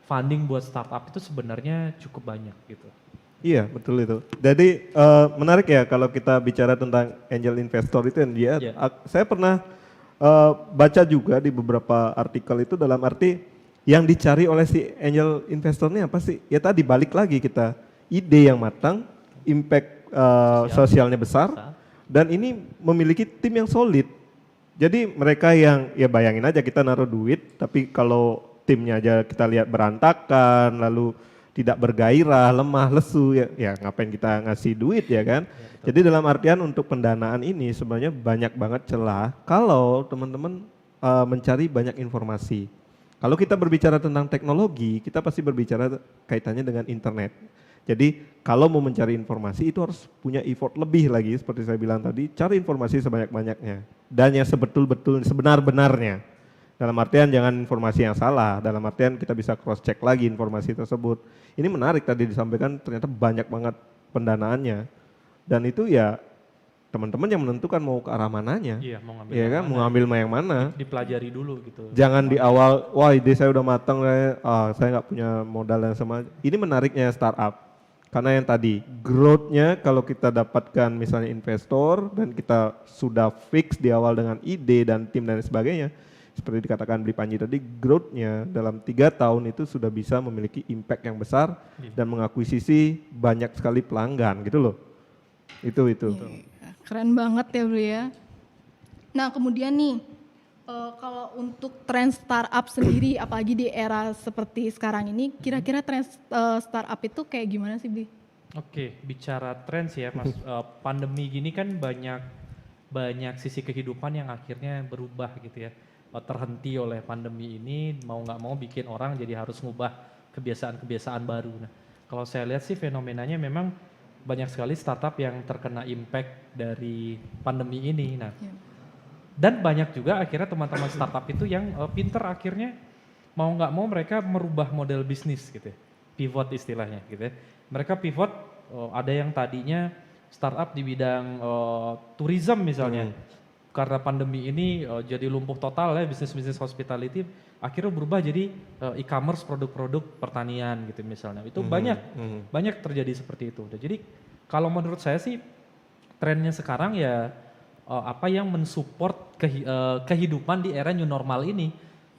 funding buat startup itu sebenarnya cukup banyak gitu. Iya betul itu. Jadi menarik ya kalau kita bicara tentang angel investor itu, saya pernah baca juga di beberapa artikel itu, dalam arti yang dicari oleh si angel investor ini apa sih? Ya tadi balik lagi kita, ide yang matang, impact sosialnya besar, dan ini memiliki tim yang solid. Jadi mereka yang, ya bayangin aja kita naruh duit, tapi kalau timnya aja kita lihat berantakan, lalu tidak bergairah, lemah, lesu, ya ngapain kita ngasih duit ya kan? Ya, jadi dalam artian untuk pendanaan ini sebenarnya banyak banget celah kalau teman-teman mencari banyak informasi. Kalau kita berbicara tentang teknologi, kita pasti berbicara kaitannya dengan internet. Jadi kalau mau mencari informasi itu harus punya effort lebih lagi, seperti saya bilang tadi, cari informasi sebanyak-banyaknya dan yang sebetul-betul sebenar-benarnya. Dalam artian jangan informasi yang salah, dalam artian kita bisa cross check lagi informasi tersebut. Ini menarik tadi disampaikan, ternyata banyak banget pendanaannya. Dan itu ya teman-teman yang menentukan mau ke arah mananya. Iya, mau ngambil ya kan, mau ngambil yang mana. Dipelajari dulu gitu. Jangan di awal, wah ide saya udah matang, saya nggak punya modal yang sama. Ini menariknya startup. Karena yang tadi, growth-nya kalau kita dapatkan misalnya investor dan kita sudah fix di awal dengan ide dan tim dan sebagainya, seperti dikatakan Bli Panji tadi, growth-nya dalam 3 tahun itu sudah bisa memiliki impact yang besar dan mengakuisisi banyak sekali pelanggan gitu loh. Itu. Keren banget ya Bro ya. Nah kemudian nih, kalau untuk tren startup sendiri, apalagi di era seperti sekarang ini, kira-kira tren startup itu kayak gimana sih Bli? Oke, bicara tren sih ya Mas, pandemi gini kan banyak sisi kehidupan yang akhirnya berubah gitu ya. Terhenti oleh pandemi ini, mau nggak mau bikin orang jadi harus ngubah kebiasaan-kebiasaan baru. Nah, kalau saya lihat sih fenomenanya memang banyak sekali startup yang terkena impact dari pandemi ini. Nah, Ya. dan banyak juga akhirnya teman-teman startup itu yang pinter akhirnya mau nggak mau mereka merubah model bisnis gitu ya. Pivot istilahnya gitu ya. Mereka pivot, ada yang tadinya startup di bidang tourism misalnya. Karena pandemi ini jadi lumpuh total ya bisnis-bisnis hospitality, akhirnya berubah jadi e-commerce produk-produk pertanian gitu misalnya. Itu banyak terjadi seperti itu. Jadi kalau menurut saya sih trennya sekarang ya apa yang mensupport kehidupan di era new normal ini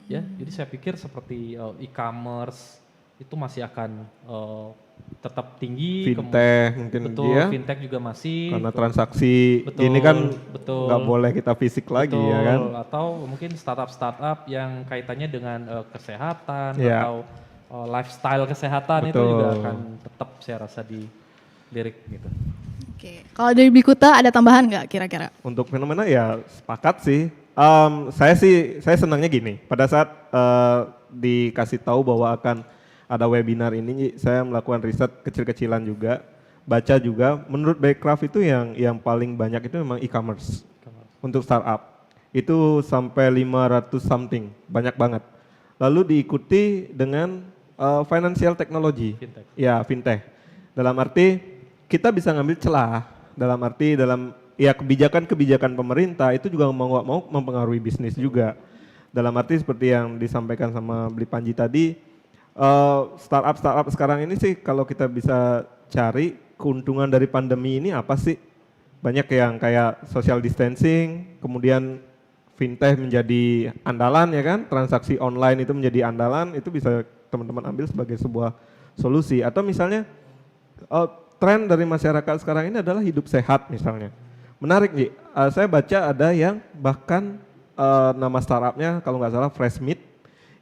ya. Jadi saya pikir seperti e-commerce itu masih akan tetap tinggi. Fintech mungkin Betul, ya. fintech juga masih. Karena transaksi Betul, ini kan betul. nggak boleh kita fisik lagi ya kan. Betul, atau mungkin startup-startup yang kaitannya dengan kesehatan Ya. atau lifestyle kesehatan itu Betul. juga akan tetap saya rasa dilirik gitu. Oke, kalau dari Bikuta ada tambahan nggak kira-kira? Untuk fenomena ya sepakat sih. Saya senangnya gini. Pada saat dikasih tahu bahwa akan ada webinar ini, saya melakukan riset kecil-kecilan juga, baca juga. Menurut Backcraft itu yang paling banyak itu memang e-commerce untuk startup. Itu sampai 500 something, banyak banget. Lalu diikuti dengan financial technology. Fintech. Ya, fintech. Dalam arti kita bisa ngambil celah, dalam arti ya kebijakan-kebijakan pemerintah itu juga mau nggak mau mempengaruhi bisnis juga. Dalam arti seperti yang disampaikan sama Bli Panji tadi, startup sekarang ini sih kalau kita bisa cari keuntungan dari pandemi ini apa sih? Banyak yang kayak social distancing, kemudian fintech menjadi andalan ya kan, transaksi online itu menjadi andalan, itu bisa teman-teman ambil sebagai sebuah solusi. Atau misalnya tren dari masyarakat sekarang ini adalah hidup sehat misalnya. Menarik nih, saya baca ada yang bahkan nama startupnya kalau nggak salah Fresh Meat,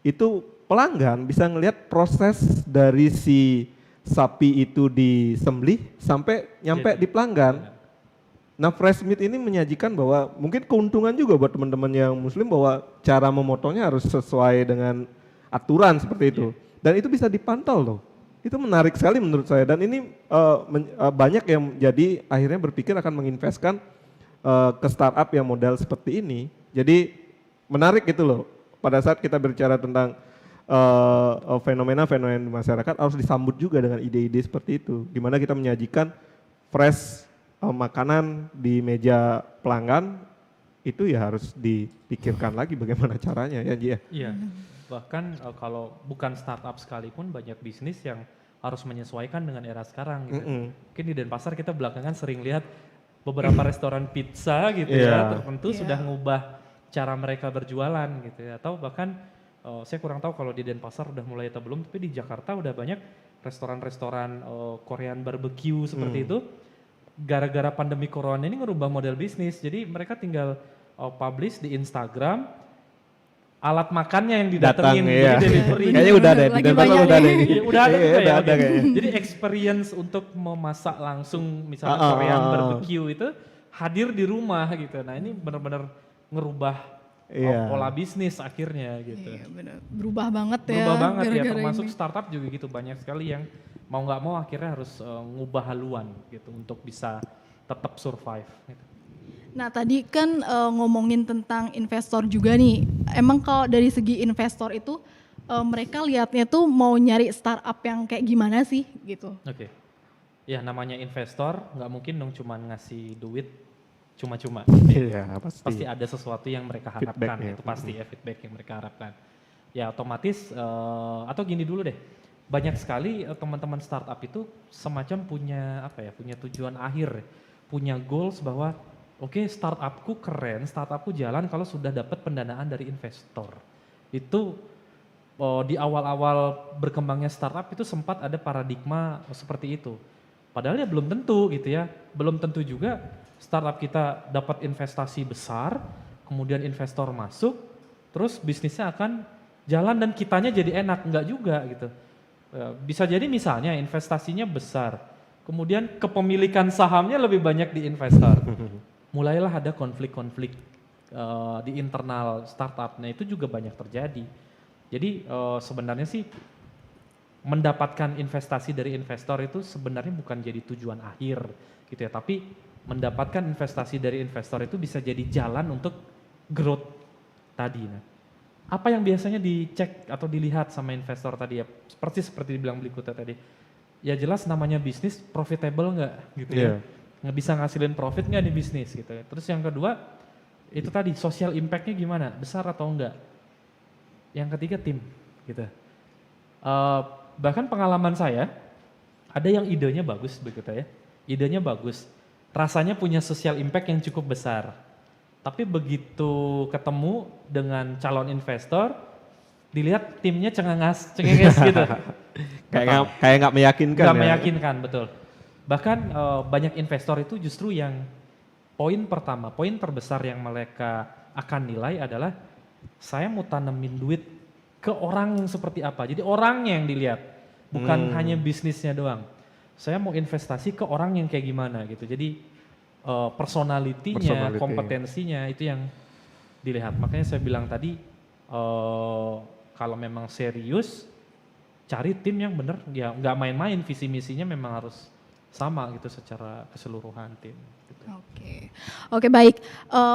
itu pelanggan bisa ngelihat proses dari si sapi itu disembelih sampai nyampe di pelanggan. Nah Fresh Meat ini menyajikan bahwa mungkin keuntungan juga buat teman-teman yang muslim bahwa cara memotongnya harus sesuai dengan aturan seperti itu. Dan itu bisa dipantau loh. Itu menarik sekali menurut saya dan ini banyak yang jadi akhirnya berpikir akan menginvestkan ke startup yang model seperti ini. Jadi menarik gitu loh. Pada saat kita berbicara tentang fenomena-fenomena di masyarakat harus disambut juga dengan ide-ide seperti itu. Gimana kita menyajikan fresh makanan di meja pelanggan itu ya harus dipikirkan lagi bagaimana caranya ya Ji ya. Iya, bahkan kalau bukan startup sekalipun banyak bisnis yang harus menyesuaikan dengan era sekarang gitu. Mungkin di Denpasar kita belakangan sering lihat beberapa restoran pizza gitu ya tertentu sudah ngubah cara mereka berjualan gitu ya. Atau bahkan saya kurang tahu kalau di Denpasar udah mulai atau belum, tapi di Jakarta udah banyak restoran-restoran Korean barbecue seperti itu. Gara-gara pandemi corona ini ngerubah model bisnis, jadi mereka tinggal publish di Instagram alat makannya yang didatengin, Datang, jadi delivery. Kayaknya udah ada di Lagi Denpasar banyak udah ada nih. ini. Iya, udah ada juga ya. Udah ada Oke. kayaknya. Jadi experience untuk memasak langsung misalnya Korean barbecue itu hadir di rumah gitu. Nah ini benar-benar ngerubah pola bisnis akhirnya gitu. Iya benar, berubah banget ya. Berubah banget ya, gara-gara termasuk ini. startup juga gitu, banyak sekali yang mau nggak mau akhirnya harus ngubah haluan gitu untuk bisa tetap survive. Gitu. Nah tadi kan ngomongin tentang investor juga nih. Emang kalau dari segi investor itu mereka lihatnya tuh mau nyari startup yang kayak gimana sih gitu? Oke. Ya namanya investor nggak mungkin dong cuman ngasih duit cuma-cuma. Iya Pasti ada sesuatu yang mereka harapkan, Feedback-nya. itu pasti ya feedback yang mereka harapkan. Ya otomatis atau gini dulu deh, banyak sekali teman-teman startup itu semacam punya punya tujuan akhir, punya goals bahwa oke, startupku keren, startupku jalan kalau sudah dapat pendanaan dari investor. Itu di awal-awal berkembangnya startup itu sempat ada paradigma seperti itu. Padahal ya belum tentu gitu ya, belum tentu juga startup kita dapat investasi besar, kemudian investor masuk, terus bisnisnya akan jalan dan kitanya jadi enak, enggak juga gitu. Bisa jadi misalnya investasinya besar, kemudian kepemilikan sahamnya lebih banyak di investor. Mulailah ada konflik-konflik di internal startup, nah itu juga banyak terjadi. Jadi sebenarnya sih mendapatkan investasi dari investor itu sebenarnya bukan jadi tujuan akhir gitu ya, tapi mendapatkan investasi dari investor itu bisa jadi jalan untuk growth tadi. Nah, apa yang biasanya dicek atau dilihat sama investor tadi ya, seperti dibilang Blikuta tadi, ya jelas namanya bisnis profitable nggak gitu ya, nggak bisa ngasilin profit nggak di bisnis gitu ya. Terus yang kedua itu tadi social impact-nya gimana, besar atau enggak. Yang ketiga tim gitu. Bahkan pengalaman saya, ada yang idenya bagus begitu ya, idenya bagus, rasanya punya social impact yang cukup besar. Tapi begitu ketemu dengan calon investor, dilihat timnya cengenges gitu. kayak nggak meyakinkan. Nggak meyakinkan, betul. Bahkan banyak investor itu justru yang poin pertama, poin terbesar yang mereka akan nilai adalah saya mau tanemin duit ke orang yang seperti apa. Jadi orangnya yang dilihat, bukan hanya bisnisnya doang. Saya mau investasi ke orang yang kayak gimana gitu. Jadi personalitinya, kompetensinya itu yang dilihat. Makanya saya bilang tadi kalau memang serius, cari tim yang benar, ya nggak main-main, visi misinya memang harus sama gitu secara keseluruhan tim. Gitu. Oke baik.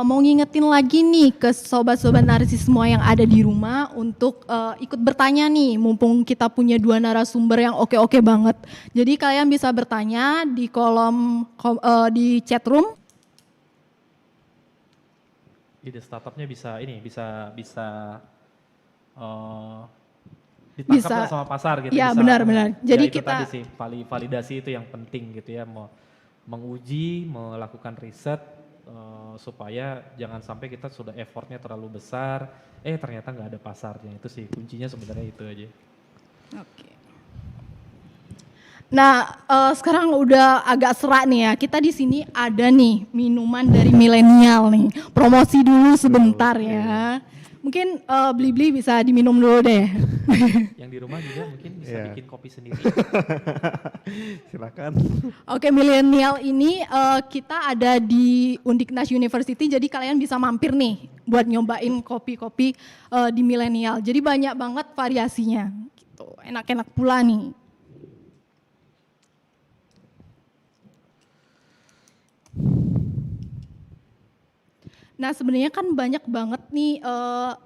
Mau ngingetin lagi nih ke sobat-sobat narsis semua yang ada di rumah untuk ikut bertanya nih, mumpung kita punya 2 narasumber yang oke banget. Jadi kalian bisa bertanya di kolom di chat room. Ide startupnya bisa ditangkap Bisa. sama pasar gitu. Ya bisa, benar. Jadi ya, itu kita tadi sih validasi itu yang penting gitu ya, mau menguji, melakukan riset supaya jangan sampai kita sudah effortnya terlalu besar, ternyata nggak ada pasarnya. Itu sih kuncinya sebenarnya itu aja. Oke. Nah, sekarang udah agak serak nih ya. Kita di sini ada nih minuman dari milenial nih. Promosi dulu sebentar ya. Mungkin Bli-Bli bisa diminum dulu deh. Yang di rumah juga mungkin bisa bikin kopi sendiri. Silakan. Oke, milenial ini kita ada di Undiknas University, jadi kalian bisa mampir nih buat nyobain kopi-kopi di milenial. Jadi banyak banget variasinya, gitu. Enak-enak pula nih. Nah sebenarnya kan banyak banget nih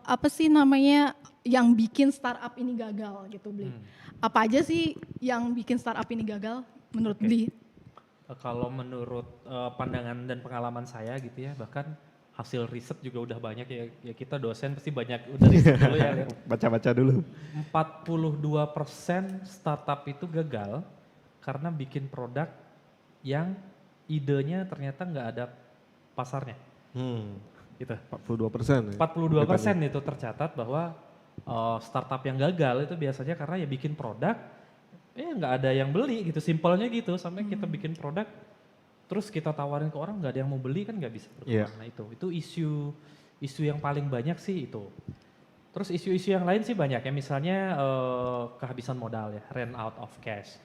apa sih namanya yang bikin startup ini gagal gitu Bli. Apa aja sih yang bikin startup ini gagal menurut Bli? Kalau menurut pandangan dan pengalaman saya gitu ya, bahkan hasil riset juga udah banyak ya kita dosen pasti banyak udah riset dulu ya. Baca-baca dulu. 42% startup itu gagal karena bikin produk yang idenya ternyata nggak ada pasarnya. Gitu. 42%. 42% itu tercatat bahwa startup yang gagal itu biasanya karena ya bikin produk, nggak ada yang beli gitu, simpelnya gitu. Sampai kita bikin produk, terus kita tawarin ke orang nggak ada yang mau beli kan nggak bisa berkembang. Nah itu isu yang paling banyak sih itu. Terus isu-isu yang lain sih banyak ya, misalnya kehabisan modal ya, ran out of cash.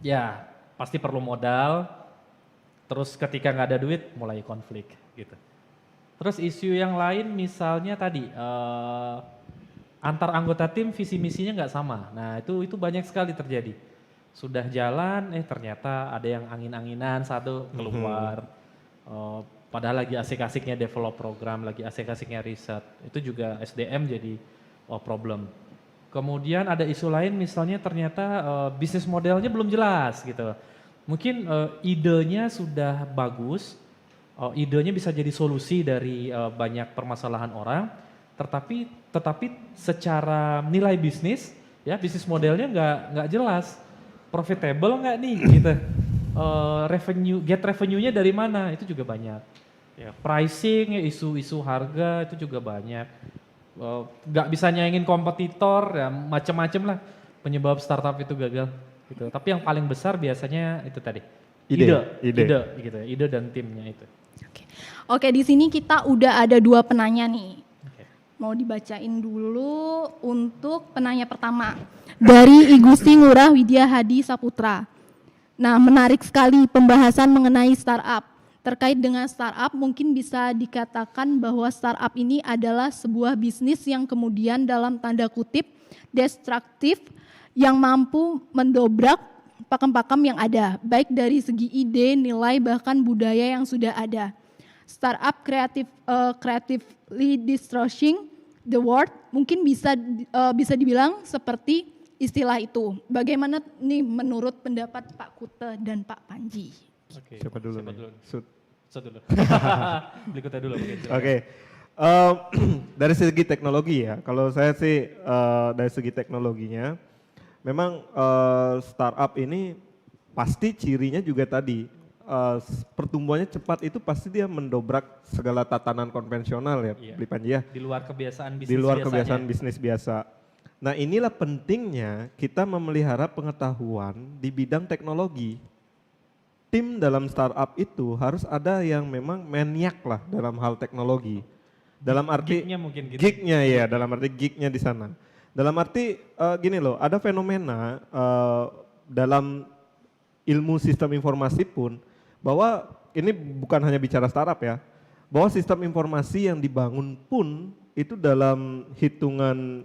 Ya pasti perlu modal. Terus ketika nggak ada duit, mulai konflik gitu. Terus isu yang lain misalnya tadi, antar anggota tim visi misinya nggak sama. Nah itu banyak sekali terjadi. Sudah jalan, ternyata ada yang angin-anginan satu keluar. Padahal lagi asik-asiknya develop program, lagi asik-asiknya riset. Itu juga SDM jadi problem. Kemudian ada isu lain misalnya ternyata bisnis modelnya belum jelas gitu. Mungkin idenya sudah bagus, idenya bisa jadi solusi dari banyak permasalahan orang, tetapi secara nilai bisnis, ya bisnis modelnya nggak jelas, profitable nggak nih, gitu, revenue-nya dari mana itu juga banyak, ya, pricing, ya, isu harga itu juga banyak, nggak bisa nyaingin kompetitor, ya macam-macam lah penyebab startup itu gagal. Gitu. Tapi yang paling besar biasanya itu tadi, Ide. gitu ya, ide dan timnya itu. Oke. Oke, di sini kita udah ada 2 penanya nih. Oke. Mau dibacain dulu untuk penanya pertama. Dari Igusti Ngurah Widya Hadi Saputra. Nah, menarik sekali pembahasan mengenai startup. Terkait dengan startup, mungkin bisa dikatakan bahwa startup ini adalah sebuah bisnis yang kemudian dalam tanda kutip destruktif yang mampu mendobrak pakem-pakem yang ada, baik dari segi ide, nilai, bahkan budaya yang sudah ada. Startup creatively destroying the world mungkin bisa dibilang seperti istilah itu. Bagaimana nih menurut pendapat Pak Kute dan Pak Panji? Oke. Siapa dulu Siapa nih? dulu? Sud. Sud dulu. Berikutnya dulu mungkin. silakan. Oke. Dari segi teknologi ya, kalau saya sih dari segi teknologinya, memang startup ini pasti cirinya juga tadi pertumbuhannya cepat itu pasti dia mendobrak segala tatanan konvensional ya, Iya. Bli Panji ya. Di luar kebiasaan bisnis Di luar biasanya. kebiasaan bisnis biasa. Nah inilah pentingnya kita memelihara pengetahuan di bidang teknologi. Tim dalam startup itu harus ada yang memang maniak lah dalam hal teknologi. Dalam arti Geeknya mungkin gitu. geeknya ya, dalam arti geeknya di sana. Dalam arti gini loh, ada fenomena dalam ilmu sistem informasi pun bahwa ini bukan hanya bicara startup ya, bahwa sistem informasi yang dibangun pun itu dalam hitungan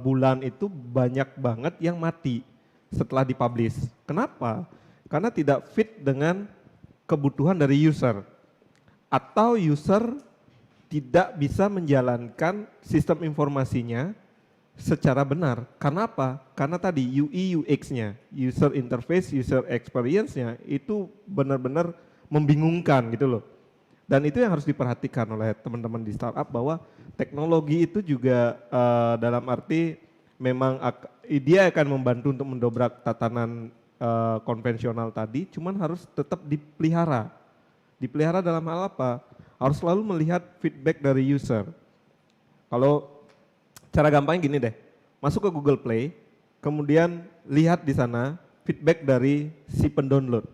bulan itu banyak banget yang mati setelah dipublish. Kenapa? Karena tidak fit dengan kebutuhan dari user atau user tidak bisa menjalankan sistem informasinya secara benar. Karena apa? Karena tadi UI UX-nya, user interface, user experience-nya itu benar-benar membingungkan gitu loh. Dan itu yang harus diperhatikan oleh teman-teman di startup bahwa teknologi itu juga dalam arti memang dia akan membantu untuk mendobrak tatanan konvensional tadi, cuman harus tetap dipelihara. Dipelihara dalam hal apa? Harus selalu melihat feedback dari user. Kalau cara gampangnya gini deh, masuk ke Google Play, kemudian lihat di sana feedback dari si pendownload.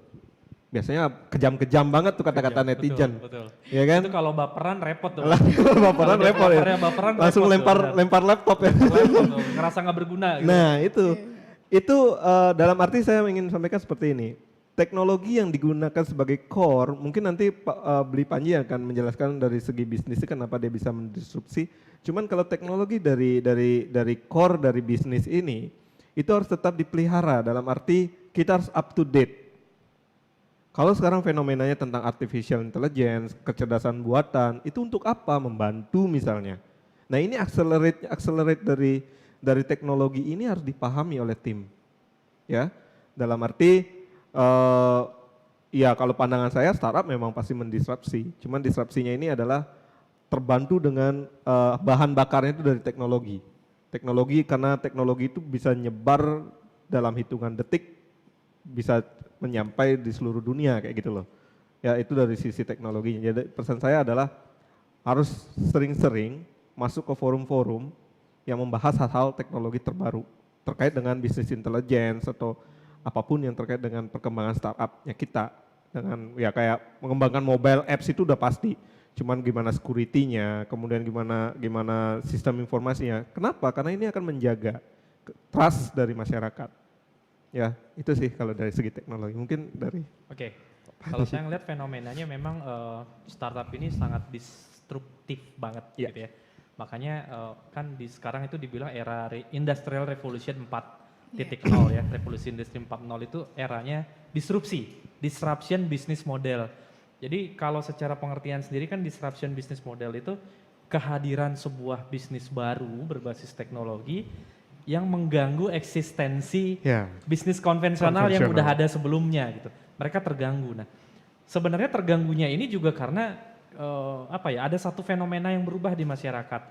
Biasanya kejam-kejam banget tuh kata-kata Betul, netizen. Betul. Ya kan? Itu kalau baperan repot tuh. Baperan Kalau repot ya. baperan Langsung repot tuh, lempar laptop ya. Repot tuh, ngerasa nggak berguna. Gitu. Nah itu dalam arti saya ingin sampaikan seperti ini. Teknologi yang digunakan sebagai core, mungkin nanti Bli Panji akan menjelaskan dari segi bisnisnya kenapa dia bisa mendisrupsi. Cuman kalau teknologi dari core dari bisnis ini, itu harus tetap dipelihara dalam arti kita harus up to date. Kalau sekarang fenomenanya tentang artificial intelligence, kecerdasan buatan, itu untuk apa? Membantu misalnya. Nah ini accelerate dari teknologi ini harus dipahami oleh tim. Ya, dalam arti ya kalau pandangan saya startup memang pasti mendisrupsi. Cuman disrupsinya ini adalah terbantu dengan bahan bakarnya itu dari teknologi. Teknologi karena teknologi itu bisa nyebar dalam hitungan detik, bisa menyampai di seluruh dunia kayak gitu loh. Ya itu dari sisi teknologinya. Jadi pesan saya adalah harus sering-sering masuk ke forum-forum yang membahas hal-hal teknologi terbaru terkait dengan bisnis intelligence atau apapun yang terkait dengan perkembangan startupnya kita. Dengan ya kayak mengembangkan mobile apps itu udah pasti. Cuman gimana security-nya, kemudian gimana sistem informasinya. Kenapa? Karena ini akan menjaga trust dari masyarakat. Ya, itu sih kalau dari segi teknologi. Mungkin dari Oke. Kalau saya ngeliat fenomenanya memang startup ini sangat disruptif banget Iya. gitu ya. Makanya kan di sekarang itu dibilang era Industrial Revolution 4.0 ya. Revolusi Industri 4.0 itu eranya disruption business model. Jadi kalau secara pengertian sendiri kan disruption business model itu kehadiran sebuah bisnis baru berbasis teknologi yang mengganggu eksistensi bisnis konvensional yang udah ada sebelumnya gitu. Mereka terganggu. Nah, sebenarnya terganggunya ini juga karena ada satu fenomena yang berubah di masyarakat.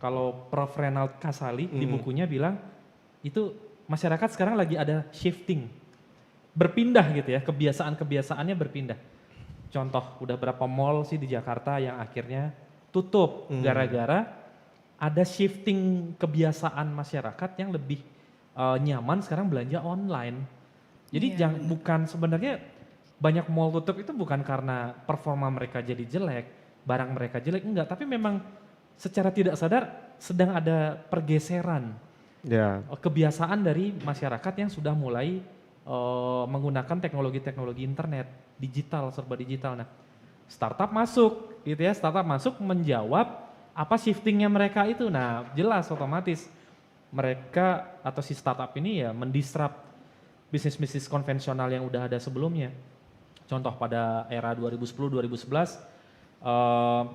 Kalau Prof. Renald Kasali di bukunya bilang itu masyarakat sekarang lagi ada shifting, berpindah gitu ya, kebiasaan-kebiasaannya berpindah. Contoh, udah berapa mall sih di Jakarta yang akhirnya tutup gara-gara ada shifting kebiasaan masyarakat yang lebih nyaman sekarang belanja online. Jadi bukan sebenarnya banyak mall tutup itu bukan karena performa mereka jadi jelek, barang mereka jelek, enggak. Tapi memang secara tidak sadar sedang ada pergeseran Ya, kebiasaan dari masyarakat yang sudah mulai menggunakan teknologi-teknologi internet, digital, serba digital. Nah, startup masuk gitu ya, startup masuk menjawab apa shiftingnya mereka itu. Nah, jelas otomatis mereka atau si startup ini ya mendisrupt bisnis-bisnis konvensional yang udah ada sebelumnya. Contoh pada era 2010-2011,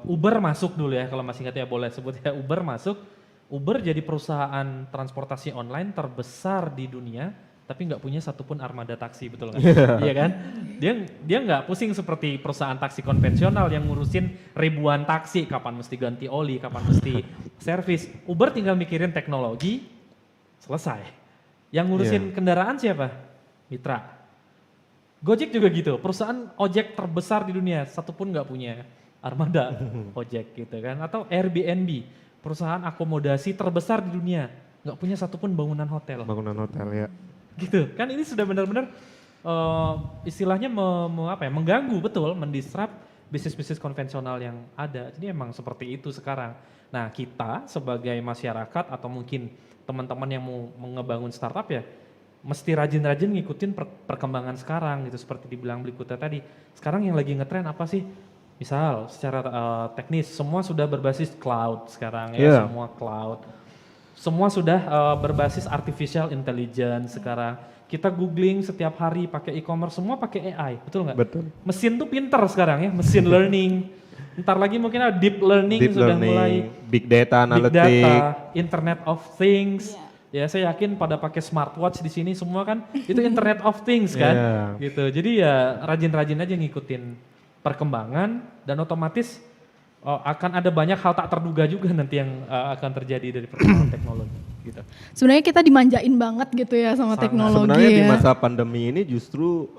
Uber masuk dulu ya, kalau masih ingat ya boleh sebut ya, Uber masuk. Uber jadi perusahaan transportasi online terbesar di dunia, tapi nggak punya satupun armada taksi, betul nggak? Iya kan? Dia nggak pusing seperti perusahaan taksi konvensional yang ngurusin ribuan taksi, kapan mesti ganti oli, kapan mesti servis. Uber tinggal mikirin teknologi, selesai. Yang ngurusin kendaraan siapa? Mitra. Gojek juga gitu, perusahaan ojek terbesar di dunia, satupun nggak punya armada ojek gitu kan. Atau Airbnb, perusahaan akomodasi terbesar di dunia, nggak punya satupun bangunan hotel. bangunan hotel ya. Gitu kan, ini sudah benar-benar istilahnya mengganggu betul, mendisrupt bisnis-bisnis konvensional yang ada. Jadi emang seperti itu sekarang. Nah, kita sebagai masyarakat atau mungkin teman-teman yang mau ngebangun startup ya, mesti rajin-rajin ngikutin perkembangan sekarang gitu, seperti dibilang Blikuta tadi. Sekarang yang lagi ngetren apa sih? Misal secara teknis semua sudah berbasis cloud sekarang ya, semua cloud. Semua sudah berbasis artificial intelligence sekarang. Kita googling setiap hari pakai e-commerce, semua pakai AI, betul nggak? Betul. Mesin tuh pinter sekarang ya, mesin learning. Ntar lagi mungkin ada deep learning sudah mulai. Big data Big analytics. data, Internet of Things. Ya saya yakin pada pakai smartwatch di sini semua kan itu Internet of Things kan. Gitu. Jadi ya rajin-rajin aja ngikutin perkembangan dan otomatis akan ada banyak hal tak terduga juga nanti yang akan terjadi dari perkembangan teknologi gitu. Sebenarnya kita dimanjain banget gitu ya sama Sangat. teknologi Sebenarnya ya. di masa pandemi ini justru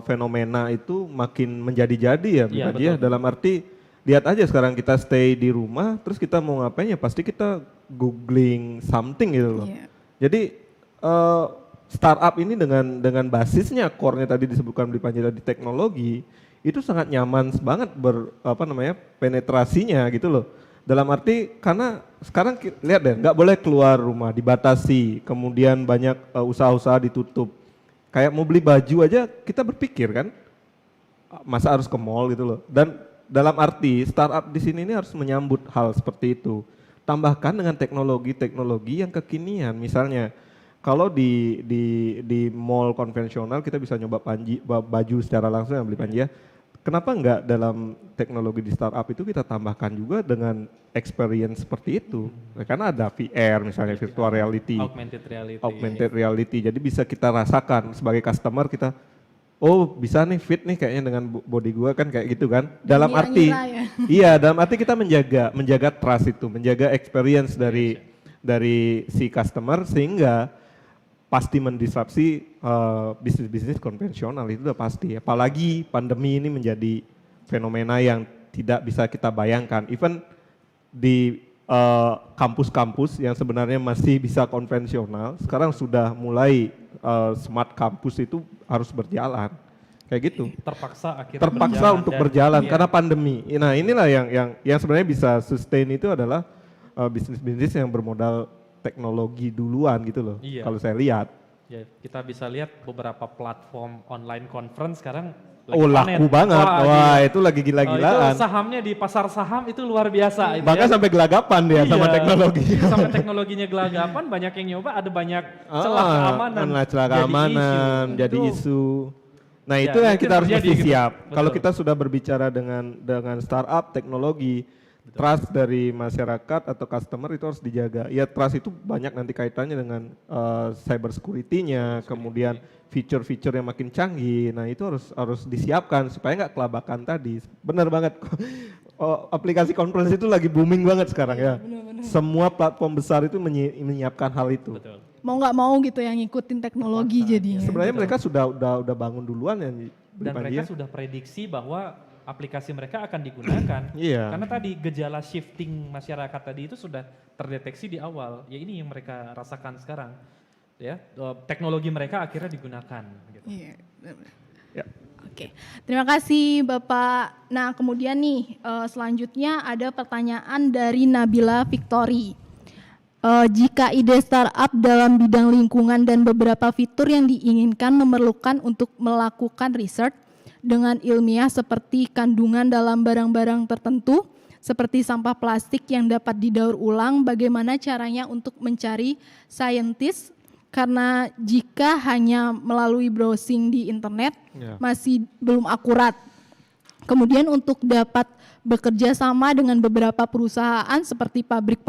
fenomena itu makin menjadi-jadi ya, Iya, bukan ya. Dalam arti lihat aja sekarang kita stay di rumah, terus kita mau ngapain ya pasti kita googling something gitu loh. Iya. Jadi startup ini dengan basisnya core-nya tadi disebutkan di Panji tadi teknologi itu sangat nyaman banget penetrasinya gitu loh. Dalam arti karena sekarang lihat deh nggak boleh keluar rumah, dibatasi, kemudian banyak usaha-usaha ditutup. Kayak mau beli baju aja kita berpikir kan, masa harus ke mall gitu loh. Dan dalam arti startup di sini ini harus menyambut hal seperti itu. Tambahkan dengan teknologi-teknologi yang kekinian. Misalnya kalau di mall konvensional kita bisa nyoba baju secara langsung yang beli Panji ya. Kenapa enggak dalam teknologi di startup itu kita tambahkan juga dengan experience seperti itu? Karena ada VR misalnya virtual reality, augmented reality. Jadi bisa kita rasakan sebagai customer kita, oh bisa nih fit nih kayaknya dengan body gua kan kayak gitu kan. Dalam arti, ya. iya dalam arti kita menjaga trust itu, menjaga experience dari si customer sehingga pasti mendisrupsi bisnis-bisnis konvensional itu udah pasti. Apalagi pandemi ini menjadi fenomena yang tidak bisa kita bayangkan. Even di kampus-kampus yang sebenarnya masih bisa konvensional, sekarang sudah mulai smart campus itu harus berjalan. Kayak gitu. Terpaksa Untuk berjalan karena pandemi. Nah, inilah yang sebenarnya bisa sustain itu adalah bisnis-bisnis yang bermodal teknologi duluan gitu loh. Iya. Kalau saya lihat. Ya, kita bisa lihat beberapa platform online conference sekarang laku banget. Wah, itu lagi gila-gilaan. Itu sahamnya di pasar saham itu luar biasa. Bahkan sampai gelagapan dia sama teknologi. Sampai teknologinya gelagapan, banyak yang nyoba, ada banyak celah keamanan. Celah keamanan jadi isu. Nah, itu yang kita harus mesti siap. Kalau kita sudah berbicara dengan startup teknologi, trust dari masyarakat atau customer itu harus dijaga. Ya trust itu banyak nanti kaitannya dengan cyber security-nya, kemudian feature-feature yang makin canggih. Nah itu harus disiapkan supaya nggak kelabakan tadi. Benar banget. Aplikasi conference itu lagi booming banget sekarang ya. Bener-bener. Semua platform besar itu menyiapkan hal itu. Betul. Mau nggak mau gitu yang ngikutin teknologi jadinya. Sebenarnya mereka sudah bangun duluan ya. Dan mereka sudah prediksi bahwa aplikasi mereka akan digunakan. Iya. Karena tadi gejala shifting masyarakat tadi itu sudah terdeteksi di awal. Ya ini yang mereka rasakan sekarang. Ya, teknologi mereka akhirnya digunakan. Gitu. Iya. Ya. Oke, terima kasih Bapak. Nah kemudian nih selanjutnya ada pertanyaan dari Nabila Victory. Jika ide startup dalam bidang lingkungan dan beberapa fitur yang diinginkan memerlukan untuk melakukan riset dengan ilmiah seperti kandungan dalam barang-barang tertentu, seperti sampah plastik yang dapat didaur ulang, bagaimana caranya untuk mencari saintis? Karena jika hanya melalui browsing di internet masih belum akurat. Kemudian untuk dapat bekerja sama dengan beberapa perusahaan seperti pabrik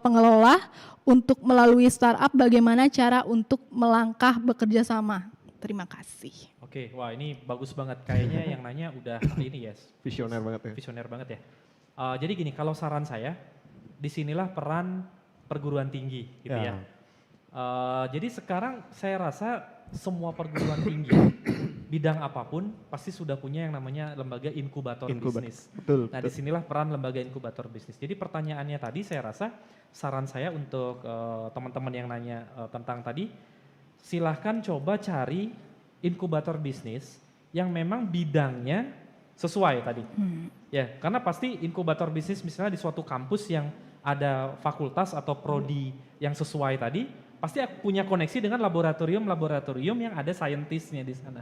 pengelola untuk melalui startup, bagaimana cara untuk melangkah bekerja sama? Terima kasih. Oke, wah ini bagus banget. Kayaknya yang nanya udah ini ya. Visioner banget ya. Visioner banget ya. Jadi gini, kalau saran saya, disinilah peran perguruan tinggi gitu ya. Jadi sekarang saya rasa semua perguruan tinggi bidang apapun pasti sudah punya yang namanya lembaga inkubator bisnis. Betul. Nah disinilah peran lembaga inkubator bisnis. Jadi pertanyaannya tadi saya rasa saran saya untuk teman-teman yang nanya tentang tadi, silahkan coba cari inkubator bisnis yang memang bidangnya sesuai tadi. Ya, karena pasti inkubator bisnis misalnya di suatu kampus yang ada fakultas atau prodi yang sesuai tadi, pasti punya koneksi dengan laboratorium-laboratorium yang ada saintisnya di sana.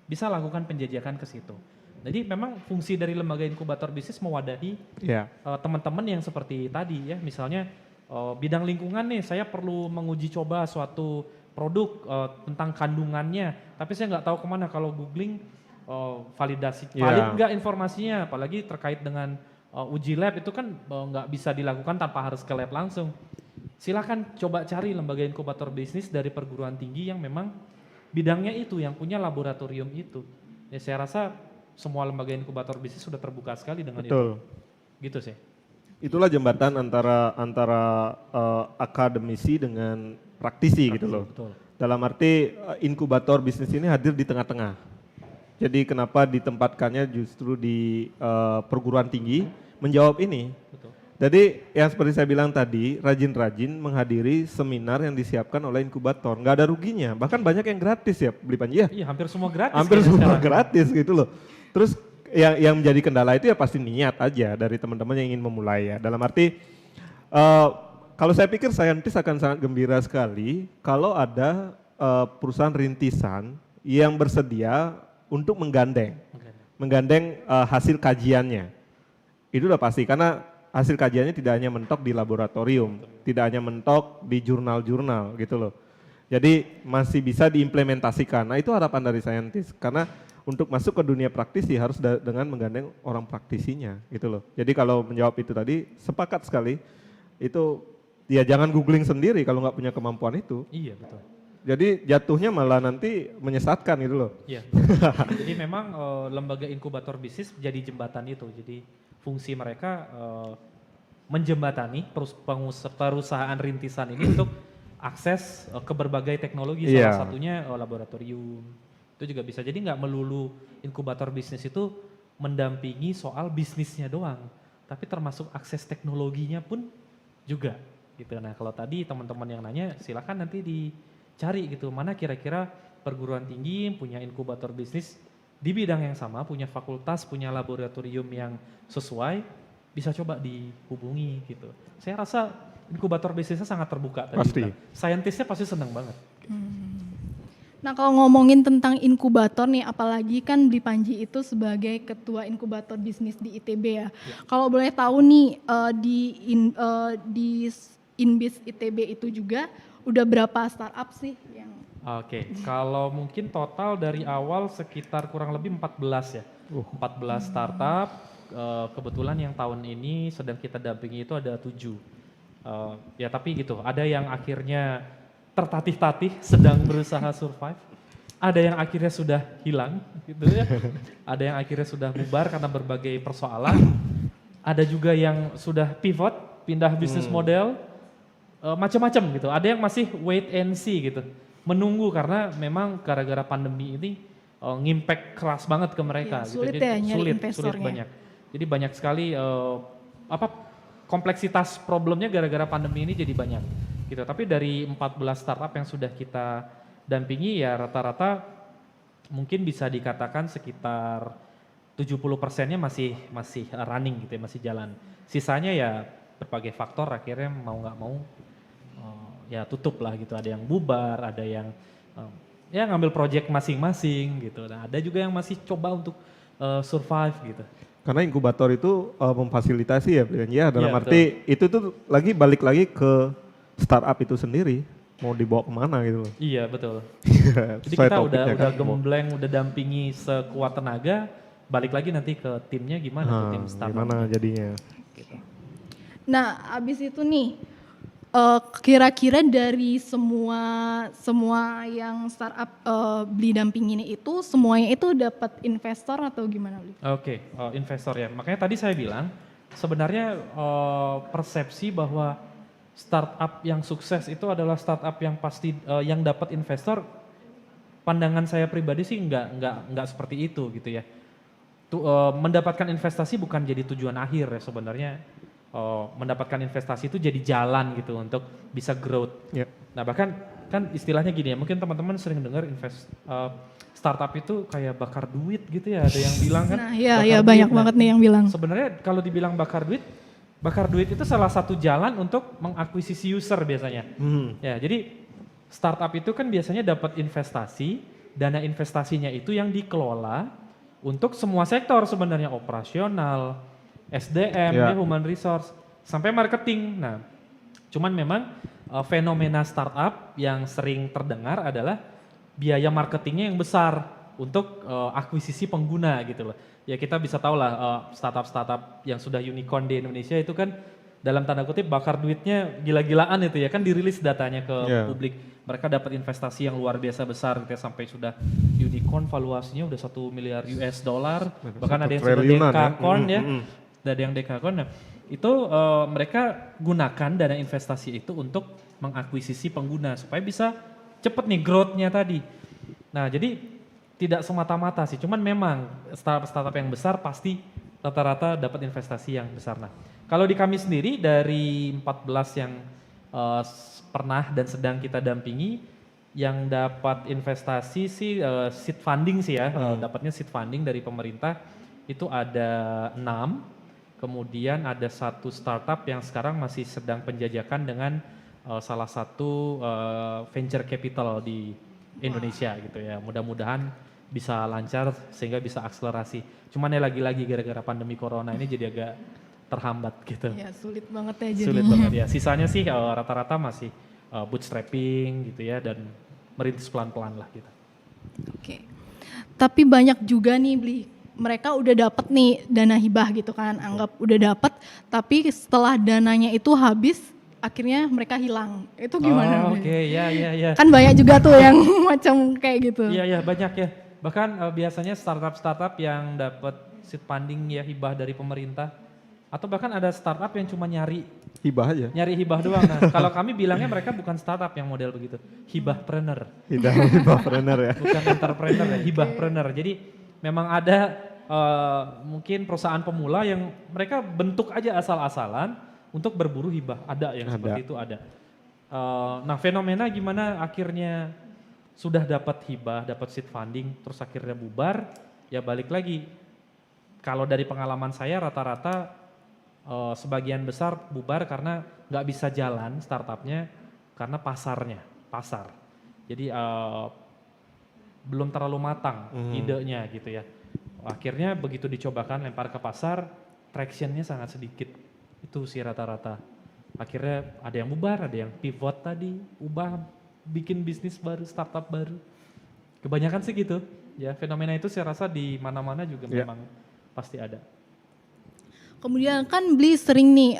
Bisa lakukan penjajakan ke situ. Jadi memang fungsi dari lembaga inkubator bisnis mewadahi teman-teman yang seperti tadi ya, misalnya bidang lingkungan nih, saya perlu menguji coba suatu produk tentang kandungannya, tapi saya nggak tahu kemana. Kalau googling validasi, valid nggak informasinya, apalagi terkait dengan uji lab itu kan nggak bisa dilakukan tanpa harus ke lab langsung. Silakan coba cari lembaga inkubator bisnis dari perguruan tinggi yang memang bidangnya itu, yang punya laboratorium itu. Ya saya rasa semua lembaga inkubator bisnis sudah terbuka sekali dengan itu. Gitu sih. Itulah jembatan antara akademisi dengan praktisi gitu loh. Betul. Dalam arti inkubator bisnis ini hadir di tengah-tengah. Jadi kenapa ditempatkannya justru di perguruan tinggi menjawab ini. Betul. Jadi yang seperti saya bilang tadi, rajin-rajin menghadiri seminar yang disiapkan oleh inkubator, nggak ada ruginya. Bahkan banyak yang gratis ya, beli Panji ya? Iya, hampir semua gratis. Hampir semua gratis gitu loh. Terus yang menjadi kendala itu ya pasti niat aja dari teman-teman yang ingin memulai ya. Dalam arti kalau saya pikir saintis akan sangat gembira sekali kalau ada perusahaan rintisan yang bersedia untuk menggandeng hasil kajiannya. Itu udah pasti karena hasil kajiannya tidak hanya mentok di laboratorium, tidak hanya mentok di jurnal-jurnal gitu loh. Jadi masih bisa diimplementasikan. Nah itu harapan dari saintis karena untuk masuk ke dunia praktisi harus dengan menggandeng orang praktisinya gitu loh. Jadi kalau menjawab itu tadi sepakat sekali, itu ya jangan googling sendiri kalau nggak punya kemampuan itu. Iya betul. Jadi jatuhnya malah nanti menyesatkan gitu loh. Iya. Jadi memang lembaga inkubator bisnis jadi jembatan itu. Jadi fungsi mereka menjembatani perusahaan rintisan ini untuk akses ke berbagai teknologi, salah satunya laboratorium. Itu juga bisa. Jadi nggak melulu inkubator bisnis itu mendampingi soal bisnisnya doang, tapi termasuk akses teknologinya pun juga gitu. Nah kalau tadi teman-teman yang nanya silakan nanti dicari gitu, mana kira-kira perguruan tinggi punya inkubator bisnis di bidang yang sama, punya fakultas, punya laboratorium yang sesuai, bisa coba dihubungi gitu. Saya rasa inkubator bisnisnya sangat terbuka tadi. Pasti. Saintisnya pasti senang banget. Nah kalau ngomongin tentang inkubator nih, apalagi kan Bli Panji itu sebagai ketua inkubator bisnis di ITB ya. Kalau boleh tahu nih di Inbis ITB itu juga udah berapa startup sih yang Oke, kalau mungkin total dari awal sekitar kurang lebih 14 ya. 14 startup, kebetulan yang tahun ini sedang kita dampingi itu ada 7. Ya tapi gitu, ada yang akhirnya tertatih-tatih sedang berusaha survive. Ada yang akhirnya sudah hilang gitu ya. Ada yang akhirnya sudah bubar karena berbagai persoalan. Ada juga yang sudah pivot, pindah bisnis model, macam-macam gitu. Ada yang masih wait and see gitu. Menunggu karena memang gara-gara pandemi ini ngimpact keras banget ke mereka. Ya, sulit gitu. ya nyari investornya. Sulit banyak. Jadi banyak sekali kompleksitas problemnya gara-gara pandemi ini jadi banyak. Gitu. Tapi dari 14 startup yang sudah kita dampingi ya rata-rata mungkin bisa dikatakan sekitar 70%-nya masih running gitu ya, masih jalan. Sisanya ya berbagai faktor akhirnya mau nggak mau ya tutup lah gitu. Ada yang bubar, ada yang ya ngambil project masing-masing gitu. Nah, ada juga yang masih coba untuk survive gitu. Karena inkubator itu memfasilitasi ya, Brian. Ya, dalam Iya, arti itu tuh balik lagi ke startup itu sendiri, mau dibawa kemana gitu loh. Iya betul. Jadi Sesuai kita topiknya udah kan, gembleng, udah dampingi sekuat tenaga, balik lagi nanti ke timnya gimana tuh tim startup. gimana jadinya. Nah, abis itu nih, kira-kira dari semua yang startup Beli dampingin itu semuanya itu dapat investor atau gimana, Bli? Oke, investor ya. Makanya tadi saya bilang sebenarnya persepsi bahwa startup yang sukses itu adalah startup yang pasti yang dapat investor. Pandangan saya pribadi sih nggak seperti itu gitu ya. Mendapatkan investasi bukan jadi tujuan akhir ya sebenarnya. Mendapatkan investasi itu jadi jalan gitu untuk bisa growth. Yep. Nah bahkan kan istilahnya gini ya, mungkin teman-teman sering dengar startup itu kayak bakar duit gitu ya, ada yang bilang kan. Nah, iya bakar ya duit. banyak Nah, banget nih yang bilang. sebenarnya kalau dibilang bakar duit itu salah satu jalan untuk mengakuisisi user biasanya. Ya jadi startup itu kan biasanya dapat investasi, dana investasinya itu yang dikelola untuk semua sektor sebenarnya, operasional, SDM, ya, human resource, sampai marketing. Nah, cuman memang fenomena startup yang sering terdengar adalah biaya marketingnya yang besar untuk akuisisi pengguna gitu loh. Ya kita bisa tahu lah startup-startup yang sudah unicorn di Indonesia itu kan dalam tanda kutip bakar duitnya gila-gilaan itu ya, kan dirilis datanya ke publik. Mereka dapat investasi yang luar biasa besar gitu ya, sampai sudah unicorn valuasinya udah 1 miliar US dollar, bahkan ada yang sudah dekakorn ya. Ada yang dekakorn. Nah, itu mereka gunakan dana investasi itu untuk mengakuisisi pengguna supaya bisa cepet nih growth-nya tadi. Nah, jadi tidak semata-mata sih, cuman memang startup yang besar pasti rata-rata dapat investasi yang besar. Nah, kalau di kami sendiri dari 14 yang pernah dan sedang kita dampingi, yang dapat investasi sih seed funding sih ya, dapatnya seed funding dari pemerintah itu ada 6. Kemudian ada 1 startup yang sekarang masih sedang penjajakan dengan salah satu venture capital di Indonesia gitu ya. Mudah-mudahan bisa lancar sehingga bisa akselerasi. Cuman ya lagi-lagi gara-gara pandemi corona ini jadi agak terhambat gitu. Ya sulit banget ya jadi. Sulit banget ya. Sisanya sih rata-rata masih bootstrapping gitu ya dan merintis pelan-pelan lah gitu. Oke. Tapi banyak juga nih Bli, mereka udah dapat nih dana hibah gitu kan, anggap udah dapat, tapi setelah dananya itu habis, akhirnya mereka hilang. Itu gimana? Oke, ya. Kan banyak juga tuh yang macam kayak gitu. Iya, banyak ya. Bahkan biasanya startup yang dapat seed funding ya hibah dari pemerintah, atau bahkan ada startup yang cuma nyari hibah doang. Nah, kalau kami bilangnya mereka bukan startup yang model begitu, hibahpreneur. Hibahpreneur ya. Bukan entrepreneur ya, hibahpreneur. Jadi memang ada mungkin perusahaan pemula yang mereka bentuk aja asal-asalan untuk berburu hibah. Ada yang seperti itu ada. Nah fenomena gimana akhirnya sudah dapat hibah, dapat seed funding, terus akhirnya bubar, ya balik lagi. Kalau dari pengalaman saya rata-rata sebagian besar bubar karena nggak bisa jalan startupnya karena pasar. Jadi belum terlalu matang idenya gitu ya. Akhirnya begitu dicobakan lempar ke pasar, tractionnya sangat sedikit. Itu sih rata-rata. Akhirnya ada yang bubar, ada yang pivot tadi, ubah, bikin bisnis baru, startup baru. Kebanyakan sih gitu. Ya fenomena itu saya rasa di mana-mana juga memang pasti ada. Kemudian kan Bli sering nih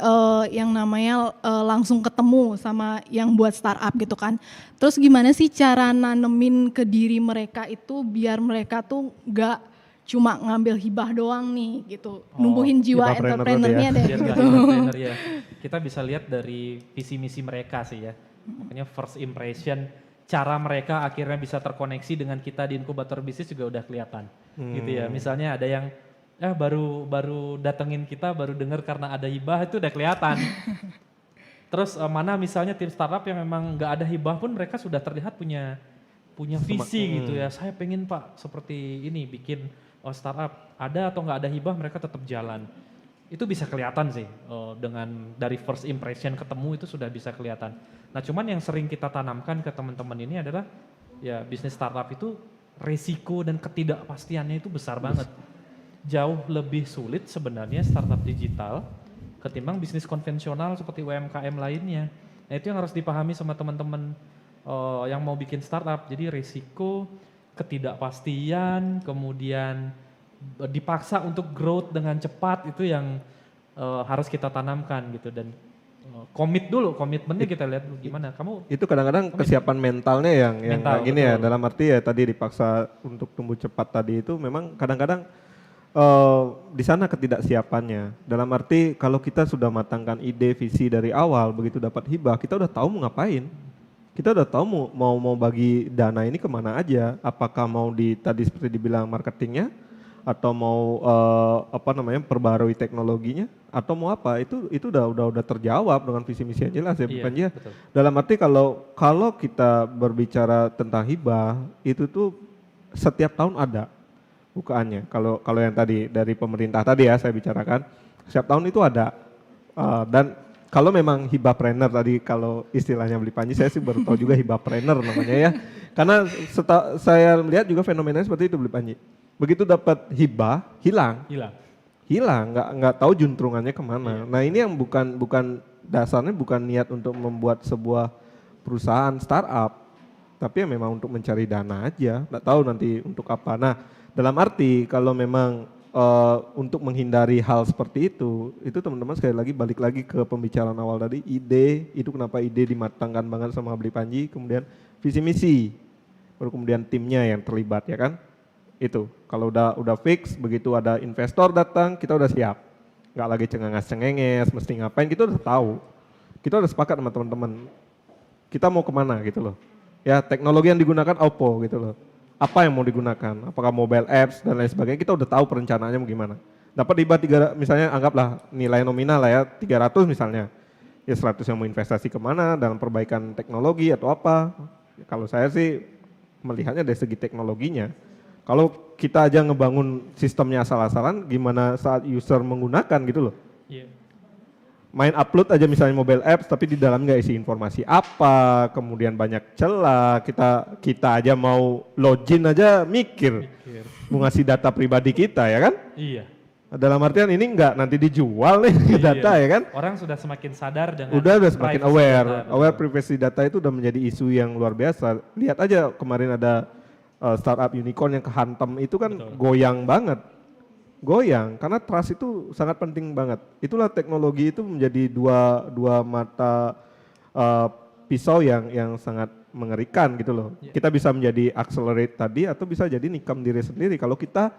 yang namanya langsung ketemu sama yang buat startup gitu kan. Terus gimana sih cara nanemin ke diri mereka itu biar mereka tuh gak cuma ngambil hibah doang nih gitu. Numbuhin jiwa entrepreneurnya deh. Gitu. Ya. Kita bisa lihat dari visi misi mereka sih ya. Makanya first impression, cara mereka akhirnya bisa terkoneksi dengan kita di inkubator bisnis juga udah kelihatan. Gitu ya. Misalnya ada yang baru datengin kita, baru dengar karena ada hibah itu udah kelihatan. Terus mana misalnya tim startup yang memang nggak ada hibah pun mereka sudah terlihat punya punya visi gitu ya. Saya pengen Pak seperti ini bikin startup, ada atau nggak ada hibah mereka tetap jalan. Itu bisa kelihatan sih dengan dari first impression ketemu itu sudah bisa kelihatan. Nah cuman yang sering kita tanamkan ke teman-teman ini adalah ya bisnis startup itu resiko dan ketidakpastiannya itu besar banget. Jauh lebih sulit sebenarnya startup digital ketimbang bisnis konvensional seperti UMKM lainnya. Nah itu yang harus dipahami sama teman-teman yang mau bikin startup. Jadi risiko, ketidakpastian, kemudian dipaksa untuk growth dengan cepat itu yang harus kita tanamkan gitu dan komit dulu, komitmennya kita lihat dulu gimana. Kamu itu kadang-kadang kesiapan mentalnya yang Mental, gini ya, betul. dalam arti ya tadi dipaksa untuk tumbuh cepat tadi itu memang kadang-kadang di sana ketidaksiapannya. Dalam arti kalau kita sudah matangkan ide, visi dari awal, begitu dapat hibah, kita udah tahu mau ngapain. Kita udah tahu mau bagi dana ini kemana aja. Apakah mau tadi seperti dibilang marketingnya, atau mau perbarui teknologinya, atau mau apa? Itu udah terjawab dengan visi misi yang jelas ya, Iya, bukan ya. betul. Dalam arti kalau kita berbicara tentang hibah, itu tuh setiap tahun ada bukaannya. Kalau yang tadi dari pemerintah tadi ya saya bicarakan, setiap tahun itu ada. Dan kalau memang hibahpreneur tadi, kalau istilahnya Beli Panji, saya sih baru tahu juga hibahpreneur namanya ya. Karena saya lihat juga fenomenanya seperti itu Beli Panji. Begitu dapat hibah, hilang, nggak tahu juntrungannya kemana. Nah ini yang bukan dasarnya bukan niat untuk membuat sebuah perusahaan startup, tapi ya memang untuk mencari dana aja. Nggak tahu nanti untuk apa. Nah dalam arti kalau memang untuk menghindari hal seperti itu teman-teman sekali lagi balik lagi ke pembicaraan awal tadi, ide itu kenapa ide dimatangkan banget sama Beli Panji, kemudian visi misi, baru kemudian timnya yang terlibat ya kan. Itu kalau udah fix, begitu ada investor datang kita udah siap, nggak lagi cengenges mesti ngapain, kita udah tahu, kita udah sepakat sama teman-teman kita mau kemana gitu loh ya, teknologi yang digunakan apa gitu loh, apa yang mau digunakan, apakah mobile apps dan lain sebagainya, kita udah tahu perencanaannya mau gimana. Dapat hibah misalnya anggaplah nilai nominal lah ya 300 misalnya, ya 100 yang mau investasi kemana dalam perbaikan teknologi atau apa. Kalau saya sih melihatnya dari segi teknologinya. Kalau kita aja ngebangun sistemnya asal-asalan, gimana saat user menggunakan gitu loh. Iya. Main upload aja misalnya mobile apps, tapi di dalam nggak isi informasi apa, kemudian banyak celah, kita aja mau login aja mikir, mau ngasih data pribadi kita ya kan. Iya. Dalam artian ini nggak nanti dijual nih data ya kan. Orang sudah semakin sadar dengan Udah semakin privacy aware, data, aware betul. privacy data itu udah menjadi isu yang luar biasa. Lihat aja kemarin ada startup unicorn yang kehantam itu kan. Betul. Goyang karena trust itu sangat penting banget. Itulah teknologi itu menjadi dua mata pisau yang sangat mengerikan gitu loh. Yeah. Kita bisa menjadi accelerate tadi atau bisa jadi nikam diri sendiri kalau kita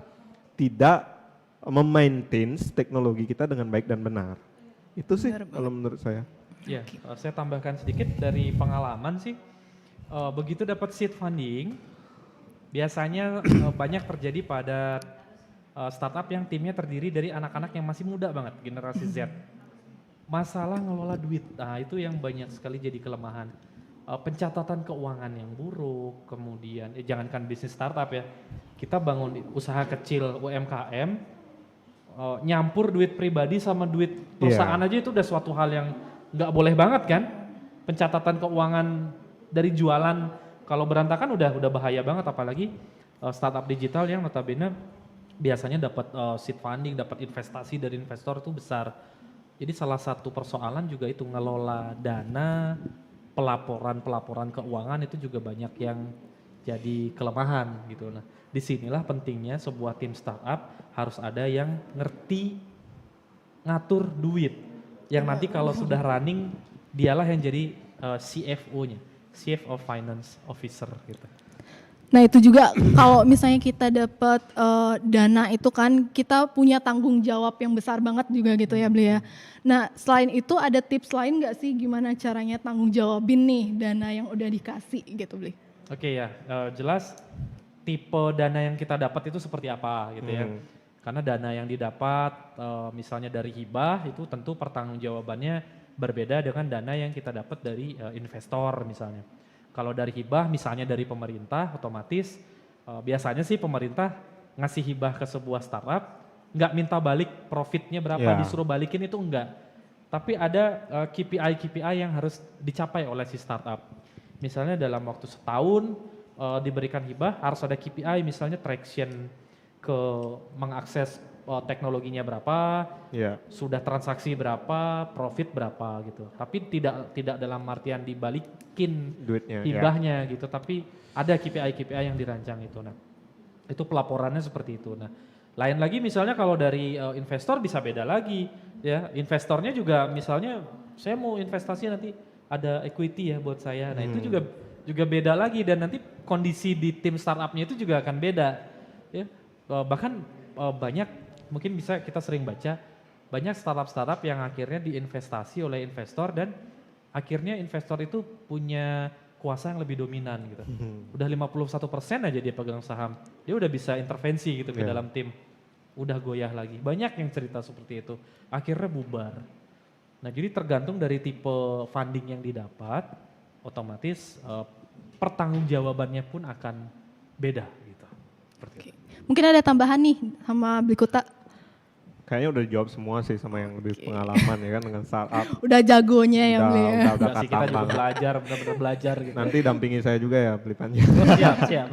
tidak memaintain teknologi kita dengan baik dan benar. Itu sih Benar banget. kalau menurut saya. Ya, saya tambahkan sedikit dari pengalaman sih. Begitu dapat seed funding, biasanya banyak terjadi pada startup yang timnya terdiri dari anak-anak yang masih muda banget, generasi Z. Masalah ngelola duit, nah itu yang banyak sekali jadi kelemahan. Pencatatan keuangan yang buruk, kemudian jangankan bisnis startup ya, kita bangun usaha kecil UMKM, nyampur duit pribadi sama duit perusahaan aja itu udah suatu hal yang nggak boleh banget kan. Pencatatan keuangan dari jualan kalau berantakan udah bahaya banget, apalagi startup digital yang notabene biasanya dapat seed funding, dapat investasi dari investor itu besar. Jadi salah satu persoalan juga itu ngelola dana, pelaporan keuangan itu juga banyak yang jadi kelemahan gitu. Nah, disinilah pentingnya sebuah tim startup harus ada yang ngerti ngatur duit. Yang nanti kalau sudah running dialah yang jadi CFO-nya, Chief of Finance Officer gitu. Nah itu juga kalau misalnya kita dapat dana itu kan kita punya tanggung jawab yang besar banget juga gitu ya Beli ya. Nah selain itu ada tips lain nggak sih gimana caranya tanggung jawabin nih dana yang udah dikasih gitu Beli? Oke ya, jelas tipe dana yang kita dapat itu seperti apa gitu ya. Karena dana yang didapat misalnya dari hibah itu tentu pertanggungjawabannya berbeda dengan dana yang kita dapat dari investor misalnya. Kalau dari hibah misalnya dari pemerintah otomatis biasanya sih pemerintah ngasih hibah ke sebuah startup nggak minta balik profitnya berapa Ya. disuruh balikin itu enggak. Tapi ada KPI yang harus dicapai oleh si startup. Misalnya dalam waktu setahun diberikan hibah harus ada KPI misalnya traction ke mengakses teknologinya berapa, Iya. sudah transaksi berapa, profit berapa gitu. Tapi tidak dalam artian dibalikin Duitnya. Ya. hibahnya gitu, tapi ada KPI yang dirancang itu. Nah, itu pelaporannya seperti itu. Nah, lain lagi misalnya kalau dari investor bisa beda lagi ya. Investornya juga misalnya saya mau investasi nanti ada equity ya buat saya. Nah, itu juga beda lagi dan nanti kondisi di tim startupnya itu juga akan beda ya. Bahkan banyak mungkin bisa kita sering baca banyak startup yang akhirnya diinvestasi oleh investor dan akhirnya investor itu punya kuasa yang lebih dominan gitu. Udah 51% aja dia pegang saham. Dia udah bisa intervensi gitu ke Yeah. dalam tim. Udah goyah lagi. Banyak yang cerita seperti itu. Akhirnya bubar. Nah, jadi tergantung dari tipe funding yang didapat, otomatis pertanggungjawabannya pun akan beda gitu. Seperti itu. Mungkin ada tambahan nih sama Blikuta. Kayaknya udah dijawab semua sih sama yang lebih pengalaman ya kan dengan startup. Udah jagonya ya Udah- Bli ya. udah Enggak sih, kita khatam juga banget. belajar, benar-benar belajar gitu. Nanti dampingi saya juga ya Blipannya. Siap.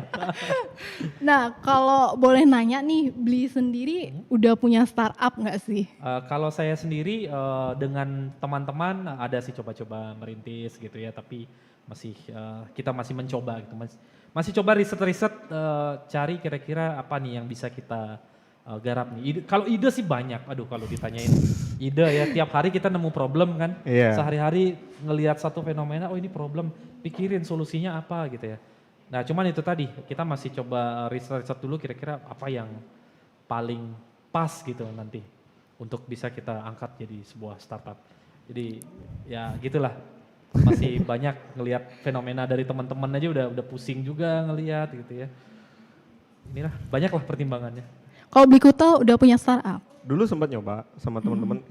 Nah kalau boleh nanya nih, Bli sendiri udah punya startup nggak sih? Kalau saya sendiri dengan teman-teman ada sih coba-coba merintis gitu ya, tapi kita masih mencoba gitu, masih coba riset-riset cari kira-kira apa nih yang bisa kita garap nih. Kalau ide sih banyak, aduh kalau ditanyain ide ya tiap hari kita nemu problem kan, Iya. sehari-hari ngelihat satu fenomena, oh ini problem, pikirin solusinya apa gitu ya. Nah cuman itu tadi kita masih coba riset-riset dulu kira-kira apa yang paling pas gitu nanti untuk bisa kita angkat jadi sebuah startup. Jadi ya gitulah, masih banyak ngelihat fenomena dari teman-teman aja udah pusing juga ngelihat gitu ya. Inilah banyaklah pertimbangannya. Kalau Blikuta udah punya startup? Dulu sempat nyoba sama teman-teman.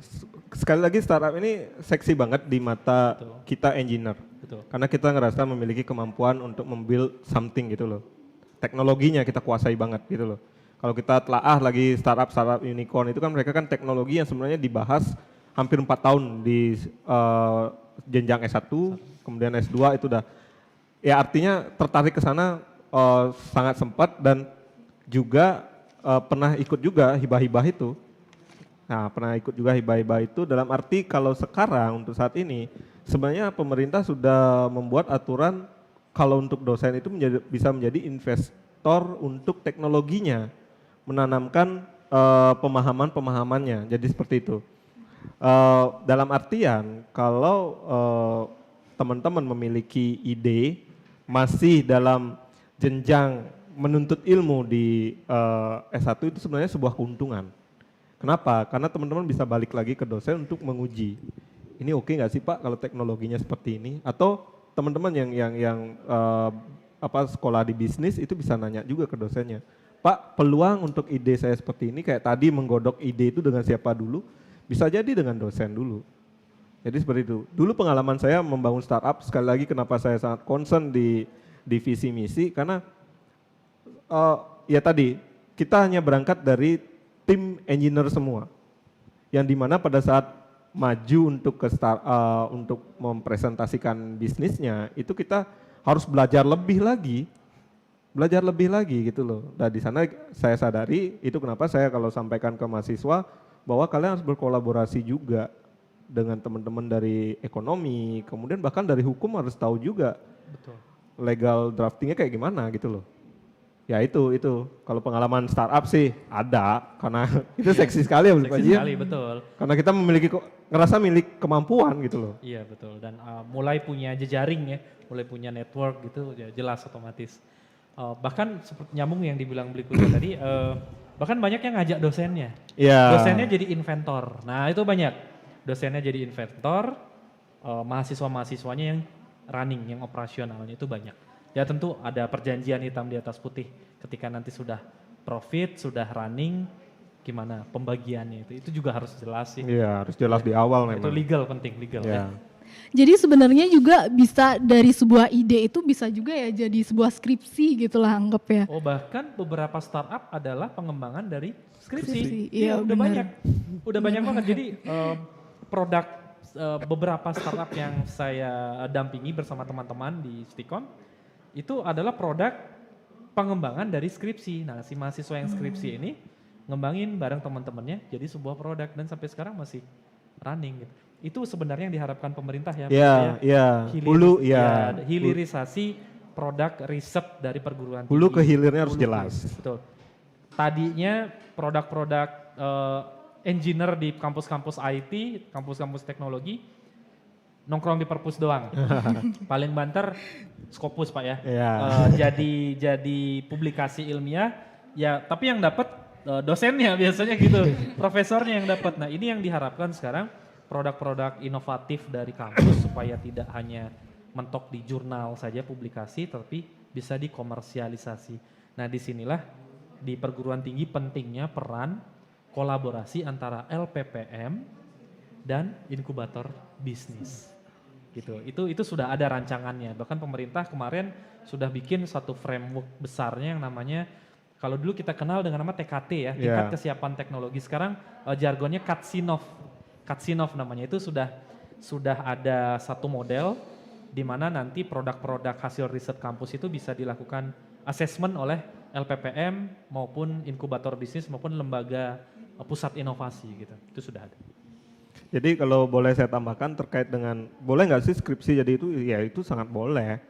Sekali lagi startup ini seksi banget di mata Betul. kita engineer. Betul. Karena kita ngerasa memiliki kemampuan untuk membuild something gitu loh. Teknologinya kita kuasai banget gitu loh. Kalau kita telaah lagi startup unicorn itu kan mereka kan teknologi yang sebenarnya dibahas hampir 4 tahun di jenjang S1, kemudian S2 itu udah. Ya artinya tertarik ke sana sangat sempat dan juga pernah ikut juga hibah-hibah itu. Nah, pernah ikut juga hibah-hibah itu dalam arti kalau sekarang untuk saat ini sebenarnya pemerintah sudah membuat aturan kalau untuk dosen itu bisa menjadi investor untuk teknologinya, menanamkan pemahaman-pemahamannya. Jadi seperti itu. Dalam artian kalau teman-teman memiliki ide masih dalam jenjang menuntut ilmu di S1 itu sebenarnya sebuah keuntungan. Kenapa? Karena teman-teman bisa balik lagi ke dosen untuk menguji. Ini oke nggak sih Pak kalau teknologinya seperti ini? Atau teman-teman yang sekolah di bisnis itu bisa nanya juga ke dosennya. Pak, peluang untuk ide saya seperti ini kayak tadi menggodok ide itu dengan siapa dulu? Bisa jadi dengan dosen dulu. Jadi seperti itu. Dulu pengalaman saya membangun startup, sekali lagi kenapa saya sangat concern di visi misi karena ya tadi kita hanya berangkat dari tim engineer semua, yang dimana pada saat maju untuk untuk mempresentasikan bisnisnya itu kita harus belajar lebih lagi gitu loh. Dan di sana saya sadari itu kenapa saya kalau sampaikan ke mahasiswa bahwa kalian harus berkolaborasi juga dengan teman-teman dari ekonomi, kemudian bahkan dari hukum harus tahu juga Betul. legal draftingnya kayak gimana gitu loh. Ya itu kalau pengalaman startup sih ada karena itu seksi sekali ya Seksi sekali, betul. karena kita ngerasa milik kemampuan gitu loh. Iya betul, dan mulai punya jejaring ya, mulai punya network gitu, ya jelas otomatis. Bahkan seperti nyambung yang dibilang Blikuta tadi, bahkan banyak yang ngajak dosennya. Iya. Dosennya jadi inventor, nah itu banyak. Dosennya jadi inventor, mahasiswa-mahasiswanya yang running, yang operasionalnya itu banyak. Ya tentu ada perjanjian hitam di atas putih ketika nanti sudah profit, sudah running, gimana pembagiannya itu juga harus jelas sih. Iya harus jelas di awal Itu memang. legal penting, legal Ya. ya. Jadi sebenarnya juga bisa dari sebuah ide itu bisa juga ya jadi sebuah skripsi gitu lah anggap ya. Oh bahkan beberapa startup adalah pengembangan dari skripsi. Skripsi, Iya iya, udah benar. banyak, udah banyak banget. Jadi produk beberapa startup yang saya dampingi bersama teman-teman di Stikon itu adalah produk pengembangan dari skripsi. Nah si mahasiswa yang skripsi ini ngembangin bareng teman-temannya jadi sebuah produk dan sampai sekarang masih running gitu. Itu sebenarnya yang diharapkan pemerintah ya. Iya, iya. Hulu, Ya, iya. hilirisasi produk riset dari perguruan tinggi. Hulu ke hilirnya harus Hulu ke jelas. hilir, betul. Tadinya produk-produk engineer di kampus-kampus IT, kampus-kampus teknologi, nongkrong di perpus doang. Paling banter Scopus Pak ya. Iya. Jadi publikasi ilmiah, ya tapi yang dapat dosennya biasanya gitu, profesornya yang dapat. Nah ini yang diharapkan sekarang produk-produk inovatif dari kampus supaya tidak hanya mentok di jurnal saja publikasi, tapi bisa dikomersialisasi. Nah disinilah di perguruan tinggi pentingnya peran kolaborasi antara LPPM dan inkubator bisnis. Gitu. Itu sudah ada rancangannya. Bahkan pemerintah kemarin sudah bikin satu framework besarnya yang namanya kalau dulu kita kenal dengan nama TKT ya, tingkat kesiapan teknologi. Sekarang jargonnya Katsinov namanya. Itu sudah ada satu model di mana nanti produk-produk hasil riset kampus itu bisa dilakukan assessment oleh LPPM maupun inkubator bisnis maupun lembaga pusat inovasi gitu. Itu sudah ada. Jadi kalau boleh saya tambahkan terkait dengan boleh nggak sih skripsi jadi itu, ya itu sangat boleh.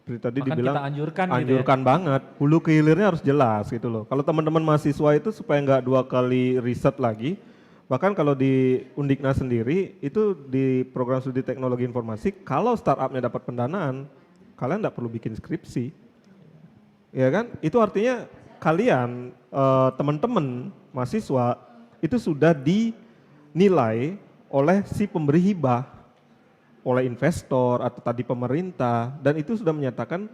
Seperti tadi Bahkan dibilang kita anjurkan gitu ya. anjurkan banget, hulu ke hilirnya harus jelas gitu loh. Kalau teman-teman mahasiswa itu supaya nggak 2 kali riset lagi, bahkan kalau di Undikna sendiri itu di program studi teknologi informasi, kalau startupnya dapat pendanaan, kalian nggak perlu bikin skripsi, ya kan? Itu artinya kalian teman-teman mahasiswa itu sudah dinilai oleh si pemberi hibah, oleh investor atau tadi pemerintah, dan itu sudah menyatakan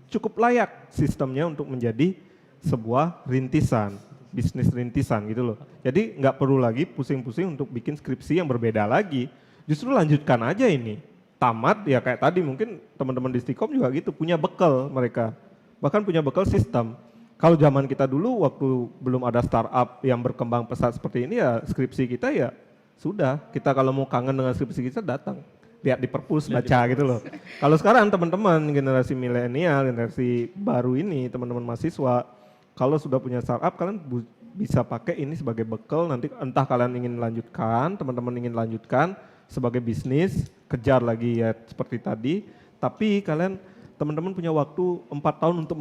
cukup layak sistemnya untuk menjadi sebuah rintisan, bisnis rintisan gitu loh. Jadi nggak perlu lagi pusing-pusing untuk bikin skripsi yang berbeda lagi, justru lanjutkan aja ini. Tamat ya kayak tadi mungkin teman-teman di Stikom juga gitu, punya bekal mereka, bahkan punya bekal sistem. Kalau zaman kita dulu waktu belum ada startup yang berkembang pesat seperti ini ya skripsi kita ya sudah, kita kalau mau kangen dengan skripsi kita datang, lihat di perpus, baca gitu loh. Kalau sekarang teman-teman generasi milenial, generasi baru ini, teman-teman mahasiswa, kalau sudah punya startup kalian bisa pakai ini sebagai bekal nanti entah kalian ingin lanjutkan, teman-teman ingin lanjutkan sebagai bisnis, kejar lagi ya seperti tadi, tapi kalian teman-teman punya waktu 4 tahun untuk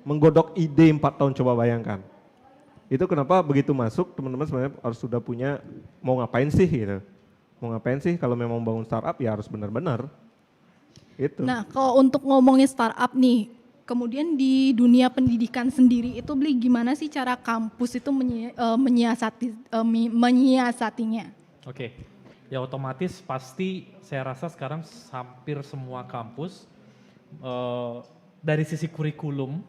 menggodok ide 4 tahun, coba bayangkan. Itu kenapa begitu masuk teman-teman sebenarnya harus sudah punya mau ngapain sih gitu. Mau ngapain sih kalau memang bangun startup ya harus benar-benar. Itu. Nah, kalau untuk ngomongin startup nih, kemudian di dunia pendidikan sendiri itu Bli gimana sih cara kampus itu menyiasatinya? Oke. Ya otomatis pasti saya rasa sekarang hampir semua kampus dari sisi kurikulum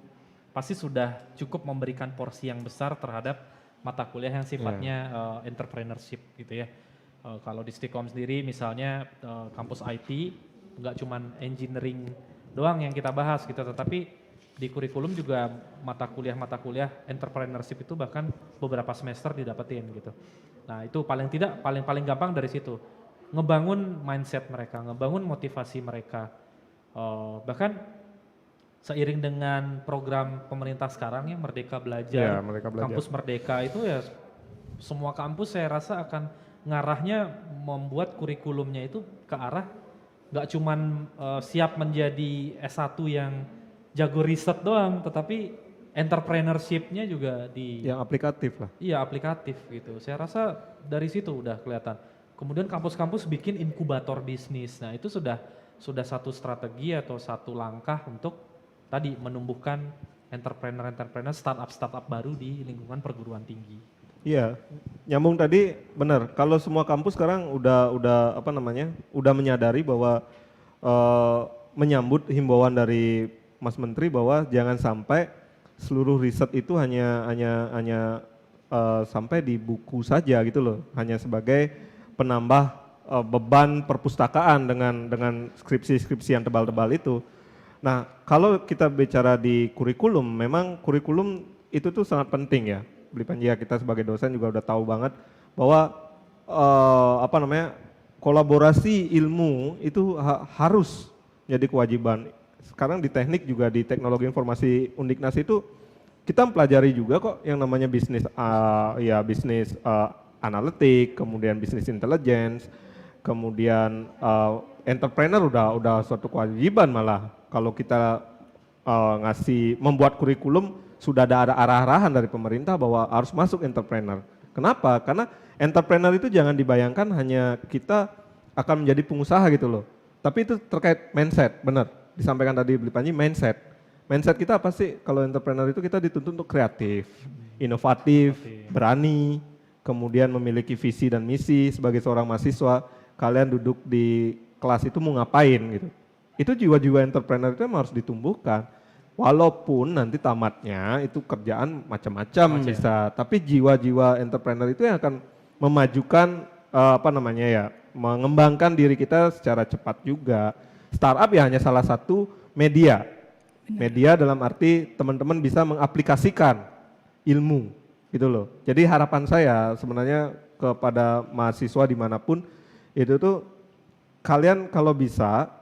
pasti sudah cukup memberikan porsi yang besar terhadap mata kuliah yang sifatnya entrepreneurship gitu ya. Kalau di Stikom sendiri misalnya kampus IT nggak cuman engineering doang yang kita bahas gitu, tetapi di kurikulum juga mata kuliah entrepreneurship itu bahkan beberapa semester didapetin gitu. Nah itu paling gampang dari situ, ngebangun mindset mereka, ngebangun motivasi mereka, bahkan seiring dengan program pemerintah sekarang ya Merdeka Belajar, Kampus Merdeka itu ya semua kampus saya rasa akan ngarahnya membuat kurikulumnya itu ke arah nggak cuman siap menjadi S1 yang jago riset doang, tetapi entrepreneurship-nya juga yang aplikatif lah. Iya aplikatif gitu. Saya rasa dari situ udah kelihatan. Kemudian kampus-kampus bikin inkubator bisnis. Nah itu sudah satu strategi atau satu langkah untuk tadi menumbuhkan entrepreneur startup baru di lingkungan perguruan tinggi. Iya, nyambung tadi benar. Kalau semua kampus sekarang udah menyadari bahwa menyambut himbauan dari Mas Menteri bahwa jangan sampai seluruh riset itu hanya sampai di buku saja gitu loh, hanya sebagai penambah beban perpustakaan dengan skripsi-skripsi yang tebal-tebal itu. Nah, kalau kita bicara di kurikulum, memang kurikulum itu tuh sangat penting ya. Beli Panji, kita sebagai dosen juga udah tahu banget bahwa kolaborasi ilmu itu harus jadi kewajiban. Sekarang di teknik juga di teknologi informasi Undiknas itu kita mempelajari juga kok yang namanya bisnis bisnis analitik, kemudian bisnis intelligence, kemudian entrepreneur udah suatu kewajiban malah. Kalau kita membuat kurikulum sudah ada arah-arahan dari pemerintah bahwa harus masuk entrepreneur. Kenapa? Karena entrepreneur itu jangan dibayangkan hanya kita akan menjadi pengusaha gitu loh. Tapi itu terkait mindset, benar. Disampaikan tadi Beli Panji, mindset. Mindset kita apa sih? Kalau entrepreneur itu kita dituntut untuk kreatif, inovatif, berani, kemudian memiliki visi dan misi. Sebagai seorang mahasiswa, kalian duduk di kelas itu mau ngapain gitu. Itu jiwa-jiwa entrepreneur itu memang harus ditumbuhkan. Walaupun nanti tamatnya itu kerjaan macam-macam bisa, tapi jiwa-jiwa entrepreneur itu yang akan memajukan mengembangkan diri kita secara cepat juga. Startup ya hanya salah satu media. Media dalam arti teman-teman bisa mengaplikasikan ilmu gitu loh. Jadi harapan saya sebenarnya kepada mahasiswa dimanapun itu tuh kalian kalau bisa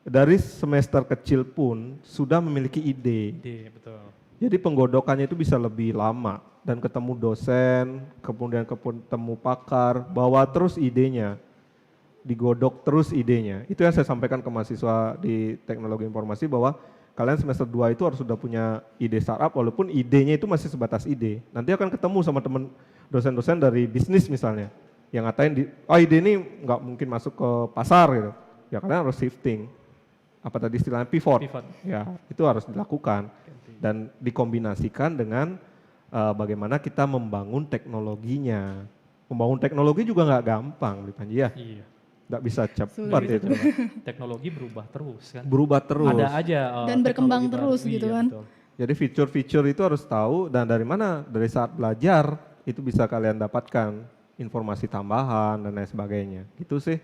dari semester kecil pun sudah memiliki ide. Betul. Jadi penggodokannya itu bisa lebih lama dan ketemu dosen, kemudian ketemu pakar, bawa terus idenya, digodok terus idenya. Itu yang saya sampaikan ke mahasiswa di teknologi informasi bahwa kalian semester 2 itu harus sudah punya ide startup walaupun idenya itu masih sebatas ide. Nanti akan ketemu sama teman dosen-dosen dari bisnis misalnya yang ngatain ide ini nggak mungkin masuk ke pasar gitu. Ya kalian harus shifting. Apa tadi istilahnya pivot. Ya, itu harus dilakukan dan dikombinasikan dengan bagaimana kita membangun teknologinya. Membangun teknologi juga nggak gampang, Bli Panji ya. Iya. Nggak bisa cepat itu. Teknologi berubah terus kan. Berubah terus. Ada aja. Dan berkembang terus gitu kan. Betul. Jadi fitur-fitur itu harus tahu dan dari mana? Dari saat belajar itu bisa kalian dapatkan informasi tambahan dan lain sebagainya. Gitu sih.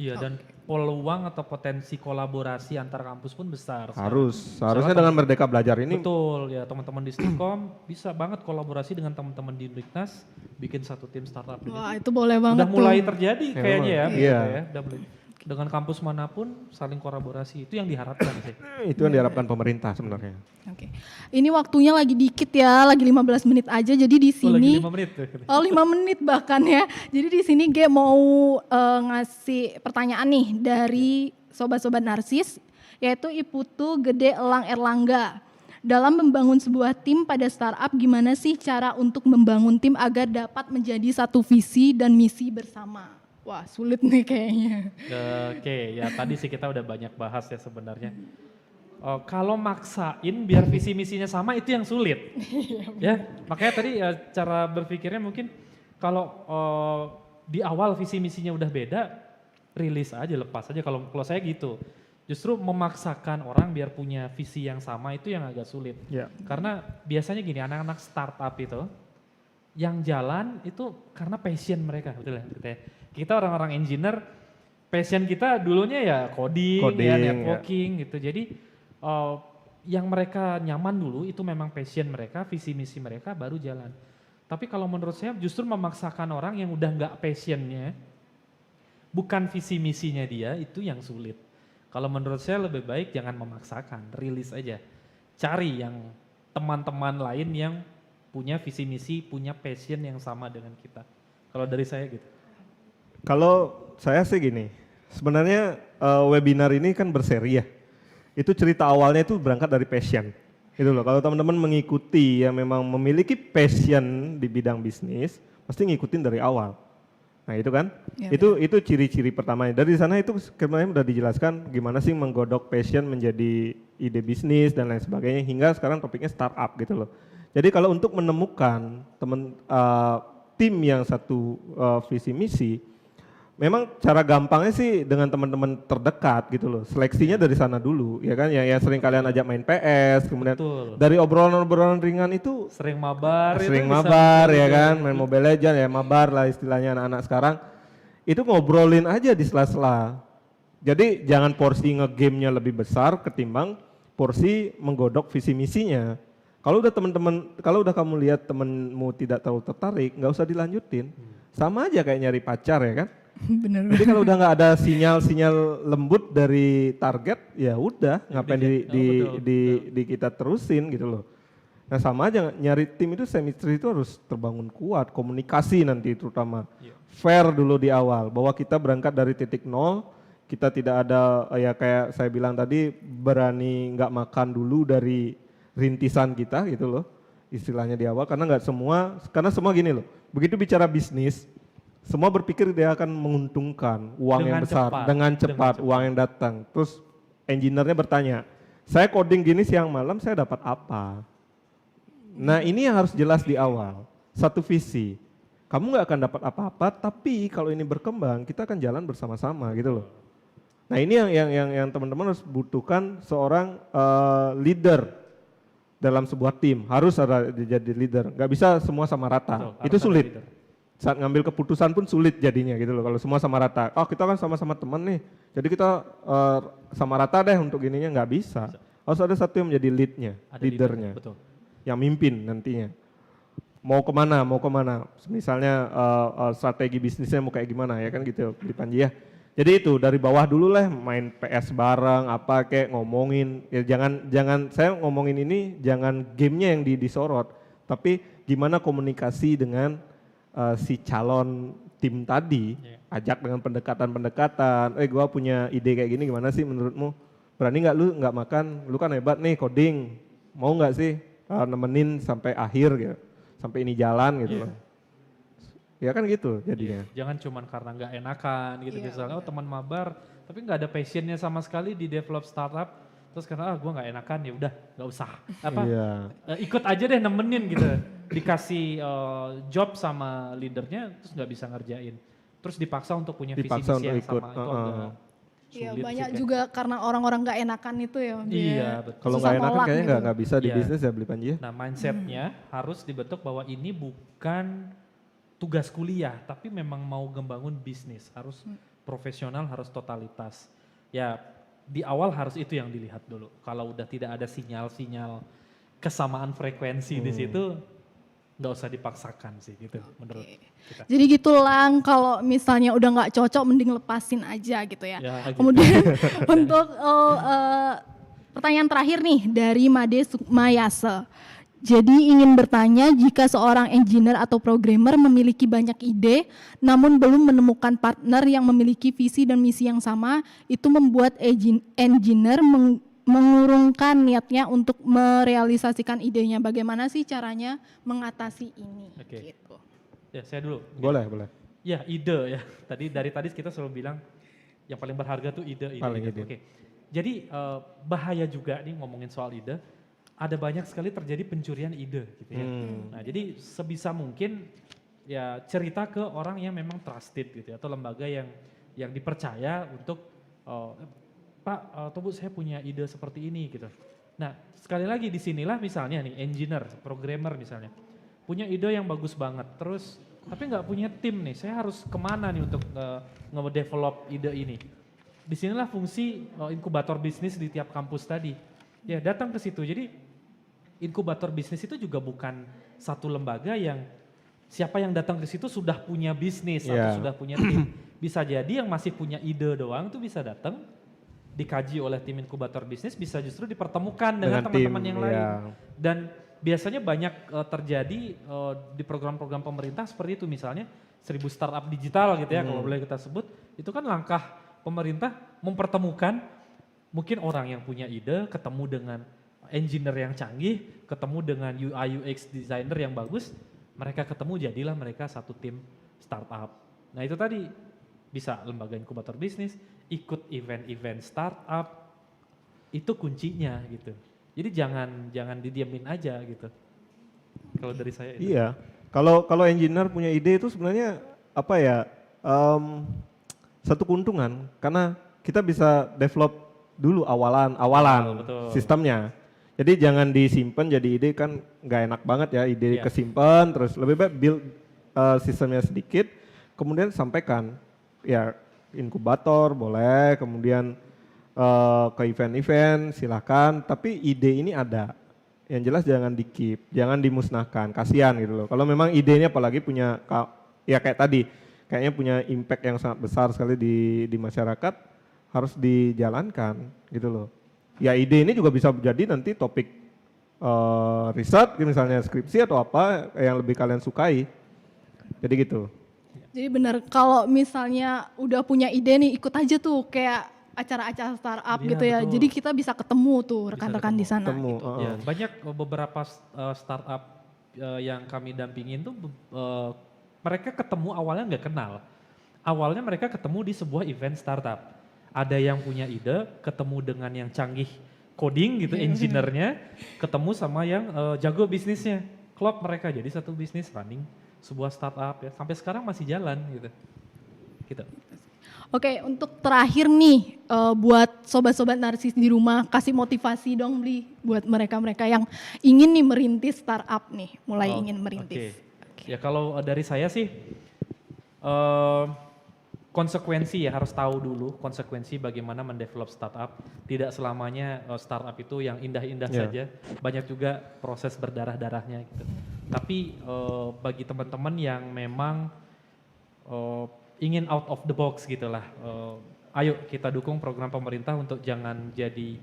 Iya dan peluang atau potensi kolaborasi antar kampus pun besar. Harusnya dengan Merdeka Belajar ini. Betul ya teman-teman di Stikom bisa banget kolaborasi dengan teman-teman di Undiknas bikin satu tim startup. Wah itu boleh banget udah mulai terjadi kayaknya ya. Iya. Ya. Udah mulai. Dengan kampus manapun saling kolaborasi itu yang diharapkan sih. Itu yang diharapkan pemerintah sebenarnya. Oke. Ini waktunya lagi dikit ya, lagi 15 menit aja. Jadi di sini lagi 5 menit. 5 menit bahkan ya. Jadi di sini G mau ngasih pertanyaan nih dari sobat-sobat narsis yaitu Iputu Gede Elang Erlangga. Dalam membangun sebuah tim pada startup gimana sih cara untuk membangun tim agar dapat menjadi satu visi dan misi bersama? Wah sulit nih kayaknya. Oke, ya tadi sih kita udah banyak bahas ya sebenarnya. Kalau maksain biar visi misinya sama itu yang sulit. Ya, makanya tadi cara berpikirnya mungkin kalau di awal visi misinya udah beda, rilis aja, lepas aja. Kalau saya gitu, justru memaksakan orang biar punya visi yang sama itu yang agak sulit. Ya. Karena biasanya gini, anak-anak startup itu yang jalan itu karena passion mereka, betul ya? Kita orang-orang engineer, passion kita dulunya ya coding ya networking gitu. Jadi yang mereka nyaman dulu itu memang passion mereka, visi misi mereka baru jalan. Tapi kalau menurut saya justru memaksakan orang yang udah nggak passionnya, bukan visi misinya dia itu yang sulit. Kalau menurut saya lebih baik jangan memaksakan, rilis aja. Cari yang teman-teman lain yang punya visi misi, punya passion yang sama dengan kita. Kalau dari saya gitu. Kalau saya sih gini, sebenarnya webinar ini kan berseri ya. Itu cerita awalnya itu berangkat dari passion. Itu loh, kalau teman-teman mengikuti yang memang memiliki passion di bidang bisnis, pasti ngikutin dari awal. Nah itu kan, ya, itu ciri-ciri pertamanya. Dari sana itu kemarin udah dijelaskan gimana sih menggodok passion menjadi ide bisnis dan lain sebagainya, hingga sekarang topiknya startup gitu loh. Jadi kalau untuk menemukan tim yang satu visi misi, memang cara gampangnya sih dengan teman-teman terdekat gitu loh. Seleksinya dari sana dulu, ya kan? Yang sering kalian ajak main PS, kemudian dari obrolan-obrolan ringan itu sering mabar ya kan, main Mobile Legends ya, mabar lah istilahnya anak-anak sekarang. itu ngobrolin aja di sela-sela. Jadi jangan porsi nge-game-nya lebih besar ketimbang porsi menggodok visi misinya. Kalau udah kamu lihat temenmu tidak terlalu tertarik, nggak usah dilanjutin. Sama aja kayak nyari pacar ya kan. Bener. Jadi kalau udah nggak ada sinyal-sinyal lembut dari target, ya udah ngapain di kita terusin gitu loh. Nah sama aja nyari tim itu chemistry itu harus terbangun kuat, komunikasi nanti terutama fair dulu di awal, bahwa kita berangkat dari titik nol, kita tidak ada ya kayak saya bilang tadi berani nggak makan dulu dari rintisan kita gitu loh, istilahnya di awal karena semua gini loh, begitu bicara bisnis. Semua berpikir dia akan menguntungkan uang yang besar dengan cepat uang yang datang. Terus engineer-nya bertanya, saya coding gini siang malam saya dapat apa? Nah ini yang harus jelas di awal, satu visi. Kamu nggak akan dapat apa-apa, tapi kalau ini berkembang kita akan jalan bersama-sama gitu loh. Nah ini yang teman-teman harus butuhkan seorang leader dalam sebuah tim, harus ada jadi leader. Nggak bisa semua sama rata, itu sulit. Saat ngambil keputusan pun sulit jadinya gitu loh kalau semua sama rata. Oh kita kan sama-sama teman nih, jadi kita sama rata deh untuk ininya, nggak bisa. Harus ada satu yang menjadi leadernya, yang mimpin nantinya. Mau kemana? Misalnya strategi bisnisnya mau kayak gimana ya kan gitu, di Panji ya. Jadi itu dari bawah dulu lah, main PS bareng, apa kayak ngomongin. Ya jangan saya ngomongin ini jangan gamenya yang disorot, tapi gimana komunikasi dengan si calon tim tadi, ajak dengan pendekatan, gua punya ide kayak gini gimana sih menurutmu? Berani nggak lu nggak makan? Lu kan hebat nih coding, mau nggak sih nemenin sampai akhir gitu, sampai ini jalan gitu loh. Ya kan gitu jadinya. Jangan cuman karena nggak enakan gitu misalnya, oh teman mabar, tapi nggak ada passionnya sama sekali di develop startup. Terus karena gue nggak enakan ya udah nggak usah ikut aja deh nemenin gitu, dikasih job sama leadernya terus nggak bisa ngerjain, terus dipaksa untuk punya visi misi yang sama itu agak Iya sulit banyak sih, juga karena orang-orang nggak enakan itu ya. Iya betul. Kalau nggak enakan kayaknya nggak bisa di bisnis ya beli Panji ya. Nah mindsetnya harus dibentuk bahwa ini bukan tugas kuliah tapi memang mau ngebangun bisnis, harus profesional, harus totalitas. Ya di awal harus itu yang dilihat dulu. Kalau udah tidak ada sinyal-sinyal kesamaan frekuensi di situ, nggak usah dipaksakan sih gitu menurut kita. Jadi gitu Lang, kalau misalnya udah nggak cocok mending lepasin aja gitu ya. Gitu. Kemudian untuk pertanyaan terakhir nih dari Made Sukmayase. Jadi ingin bertanya, jika seorang engineer atau programmer memiliki banyak ide namun belum menemukan partner yang memiliki visi dan misi yang sama, itu membuat engineer mengurungkan niatnya untuk merealisasikan idenya. Bagaimana sih caranya mengatasi ini? Gitu. Ya saya dulu. Boleh. Ya ide ya. Dari tadi kita selalu bilang yang paling berharga tuh ide. Oke. Jadi bahaya juga nih ngomongin soal ide. Ada banyak sekali terjadi pencurian ide gitu ya. Nah jadi sebisa mungkin ya cerita ke orang yang memang trusted gitu ya, atau lembaga yang dipercaya untuk Pak Bu saya punya ide seperti ini gitu. Nah sekali lagi disinilah misalnya nih engineer, programmer misalnya punya ide yang bagus banget, terus tapi nggak punya tim nih, saya harus kemana nih untuk nge-develop ide ini. Disinilah fungsi inkubator bisnis di tiap kampus tadi. Ya datang ke situ, jadi inkubator bisnis itu juga bukan satu lembaga yang siapa yang datang ke situ sudah punya bisnis atau sudah punya tim. Bisa jadi yang masih punya ide doang tuh bisa datang, dikaji oleh tim inkubator bisnis, bisa justru dipertemukan dengan teman-teman yang lain. Dan biasanya banyak terjadi di program-program pemerintah seperti itu, misalnya 1000 startup digital gitu ya kalau boleh kita sebut. Itu kan langkah pemerintah mempertemukan mungkin orang yang punya ide ketemu dengan engineer yang canggih, ketemu dengan UI UX designer yang bagus, mereka ketemu jadilah mereka satu tim startup. Nah itu tadi bisa lembaga inkubator bisnis, ikut event-event startup, itu kuncinya gitu. Jadi jangan didiamin aja gitu. Kalau dari saya itu. Iya, kalau engineer punya ide itu sebenarnya apa ya, satu keuntungan karena kita bisa develop dulu awalan betul. Sistemnya. Jadi jangan disimpan jadi ide, kan nggak enak banget ya ide kesimpan, terus lebih baik build sistemnya sedikit, kemudian sampaikan. ya inkubator boleh, kemudian ke event-event silahkan, tapi ide ini ada. Yang jelas jangan di-keep, jangan dimusnahkan, kasihan gitu loh. Kalau memang idenya apalagi punya, ya kayak tadi, kayaknya punya impact yang sangat besar sekali di masyarakat, harus dijalankan gitu loh. Ya ide ini juga bisa jadi nanti topik riset, misalnya skripsi atau apa yang lebih kalian sukai. Jadi gitu. Jadi benar kalau misalnya udah punya ide nih ikut aja tuh kayak acara-acara startup Iya, gitu ya. betul. Jadi kita bisa ketemu tuh Bisa rekan-rekan di sana. Ketemu, Gitu. Ya, banyak beberapa startup yang kami dampingin tuh mereka ketemu awalnya nggak kenal. Awalnya mereka ketemu di sebuah event startup. Ada yang punya ide, ketemu dengan yang canggih coding gitu, engineer-nya, ketemu sama yang jago bisnisnya. Klop mereka jadi satu bisnis running sebuah startup ya. Sampai sekarang masih jalan gitu. Gitu. Oke, untuk terakhir nih buat sobat-sobat narsis di rumah, kasih motivasi dong Bli buat mereka-mereka yang ingin nih merintis startup nih, mulai ingin merintis. Oke. Ya kalau dari saya sih konsekuensi ya, harus tahu dulu konsekuensi bagaimana mendevelop startup. Tidak selamanya startup itu yang indah-indah saja, banyak juga proses berdarah-darahnya gitu. Tapi bagi teman-teman yang memang ingin out of the box gitulah, ayo kita dukung program pemerintah untuk jangan jadi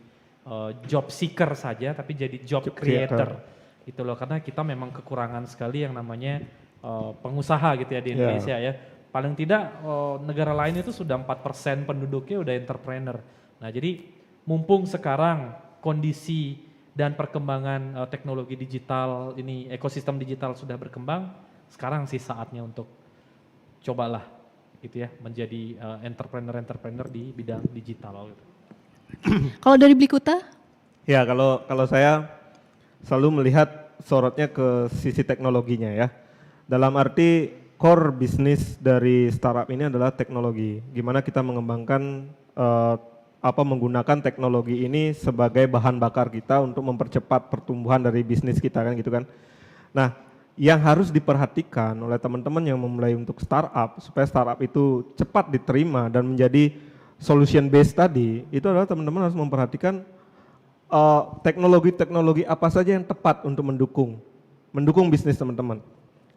job seeker saja, tapi jadi job creator. Gitu loh, karena kita memang kekurangan sekali yang namanya pengusaha gitu ya di Indonesia ya. Paling tidak negara lain itu sudah 4% penduduknya udah entrepreneur. Nah jadi mumpung sekarang kondisi dan perkembangan teknologi digital ini, ekosistem digital sudah berkembang, sekarang sih saatnya untuk cobalah gitu ya menjadi entrepreneur di bidang digital. Gitu. Kalau dari Blikuta? Ya kalau saya selalu melihat sorotnya ke sisi teknologinya ya. Dalam arti core bisnis dari startup ini adalah teknologi. Gimana kita mengembangkan menggunakan teknologi ini sebagai bahan bakar kita untuk mempercepat pertumbuhan dari bisnis kita kan gitu kan. Nah, yang harus diperhatikan oleh teman-teman yang memulai untuk startup supaya startup itu cepat diterima dan menjadi solution based tadi, itu adalah teman-teman harus memperhatikan teknologi-teknologi apa saja yang tepat untuk mendukung bisnis teman-teman.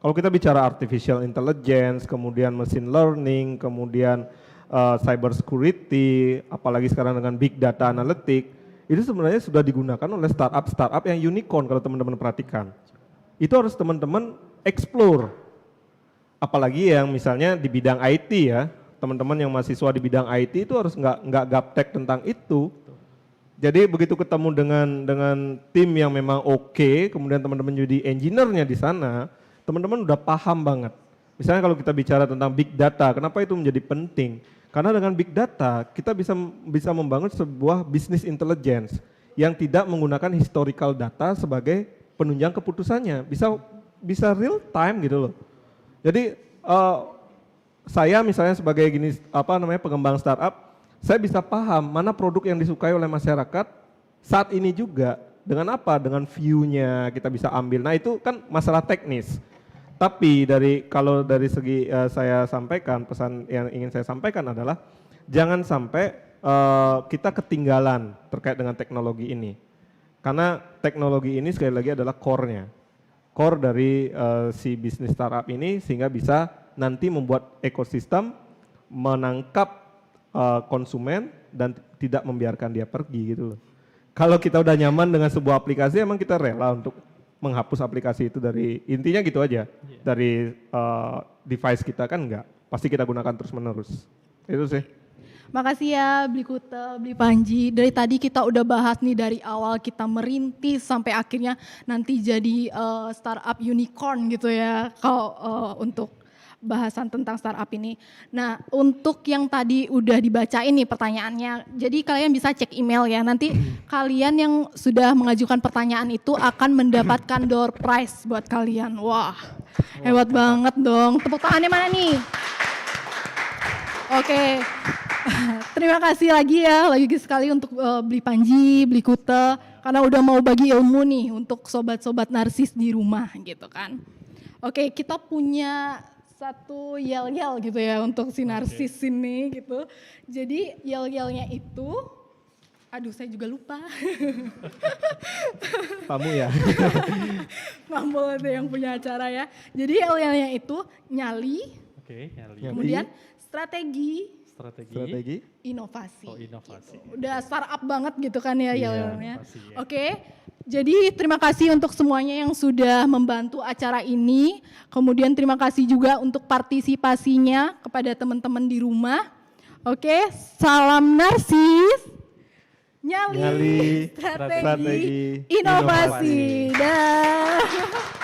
Kalau kita bicara artificial intelligence, kemudian machine learning, kemudian cyber security, apalagi sekarang dengan big data analytic, itu sebenarnya sudah digunakan oleh startup yang unicorn kalau teman-teman perhatikan. Itu harus teman-teman explore. Apalagi yang misalnya di bidang IT ya, teman-teman yang mahasiswa di bidang IT itu harus nggak gaptek tentang itu. Jadi begitu ketemu dengan tim yang memang oke, kemudian teman-teman jadi engineer-nya di sana, teman-teman udah paham banget. Misalnya kalau kita bicara tentang big data, kenapa itu menjadi penting? Karena dengan big data kita bisa membangun sebuah business intelligence yang tidak menggunakan historical data sebagai penunjang keputusannya, bisa real time gitu loh. Jadi saya misalnya sebagai pengembang startup, saya bisa paham mana produk yang disukai oleh masyarakat saat ini juga. Dengan apa? Dengan view-nya kita bisa ambil. Nah itu kan masalah teknis. Tapi kalau dari segi saya sampaikan, pesan yang ingin saya sampaikan adalah jangan sampai kita ketinggalan terkait dengan teknologi ini. Karena teknologi ini sekali lagi adalah core-nya. Core dari si bisnis startup ini sehingga bisa nanti membuat ekosistem menangkap konsumen dan tidak membiarkan dia pergi gitu loh. Kalau kita udah nyaman dengan sebuah aplikasi, emang kita rela untuk menghapus aplikasi itu dari, intinya gitu aja, dari device kita kan enggak, pasti kita gunakan terus menerus. Itu sih. Makasih ya Bli Kuta, Bli Panji. Dari tadi kita udah bahas nih dari awal kita merintis sampai akhirnya nanti jadi startup unicorn gitu ya. Kalau untuk bahasan tentang startup ini. Nah, untuk yang tadi udah dibacain nih pertanyaannya. Jadi kalian bisa cek email ya. Nanti kalian yang sudah mengajukan pertanyaan itu akan mendapatkan door prize buat kalian. Wah, hebat banget dong. Tepuk tangannya mana nih? Oke. Terima kasih lagi ya, lagi sekali untuk Bli Panji, Bli Kuta, karena udah mau bagi ilmu nih untuk sobat-sobat narsis di rumah gitu kan. Oke, kita punya satu yel-yel gitu ya untuk si narsis ini gitu. Jadi yel-yelnya itu, aduh saya juga lupa. Kamu ya. Mambol itu yang punya acara ya. Jadi yel-yelnya itu nyali, Oke, nyali. Nyali. kemudian strategi, Strategi. inovasi. Oh, inovasi. Gitu. Udah startup banget gitu kan ya Iya, yel-yelnya. pasti ya. Oke. Jadi terima kasih untuk semuanya yang sudah membantu acara ini. Kemudian terima kasih juga untuk partisipasinya kepada teman-teman di rumah. Oke, salam narsis. Nyali, Nyali, strategi, strategi, inovasi. inovasi. Dah.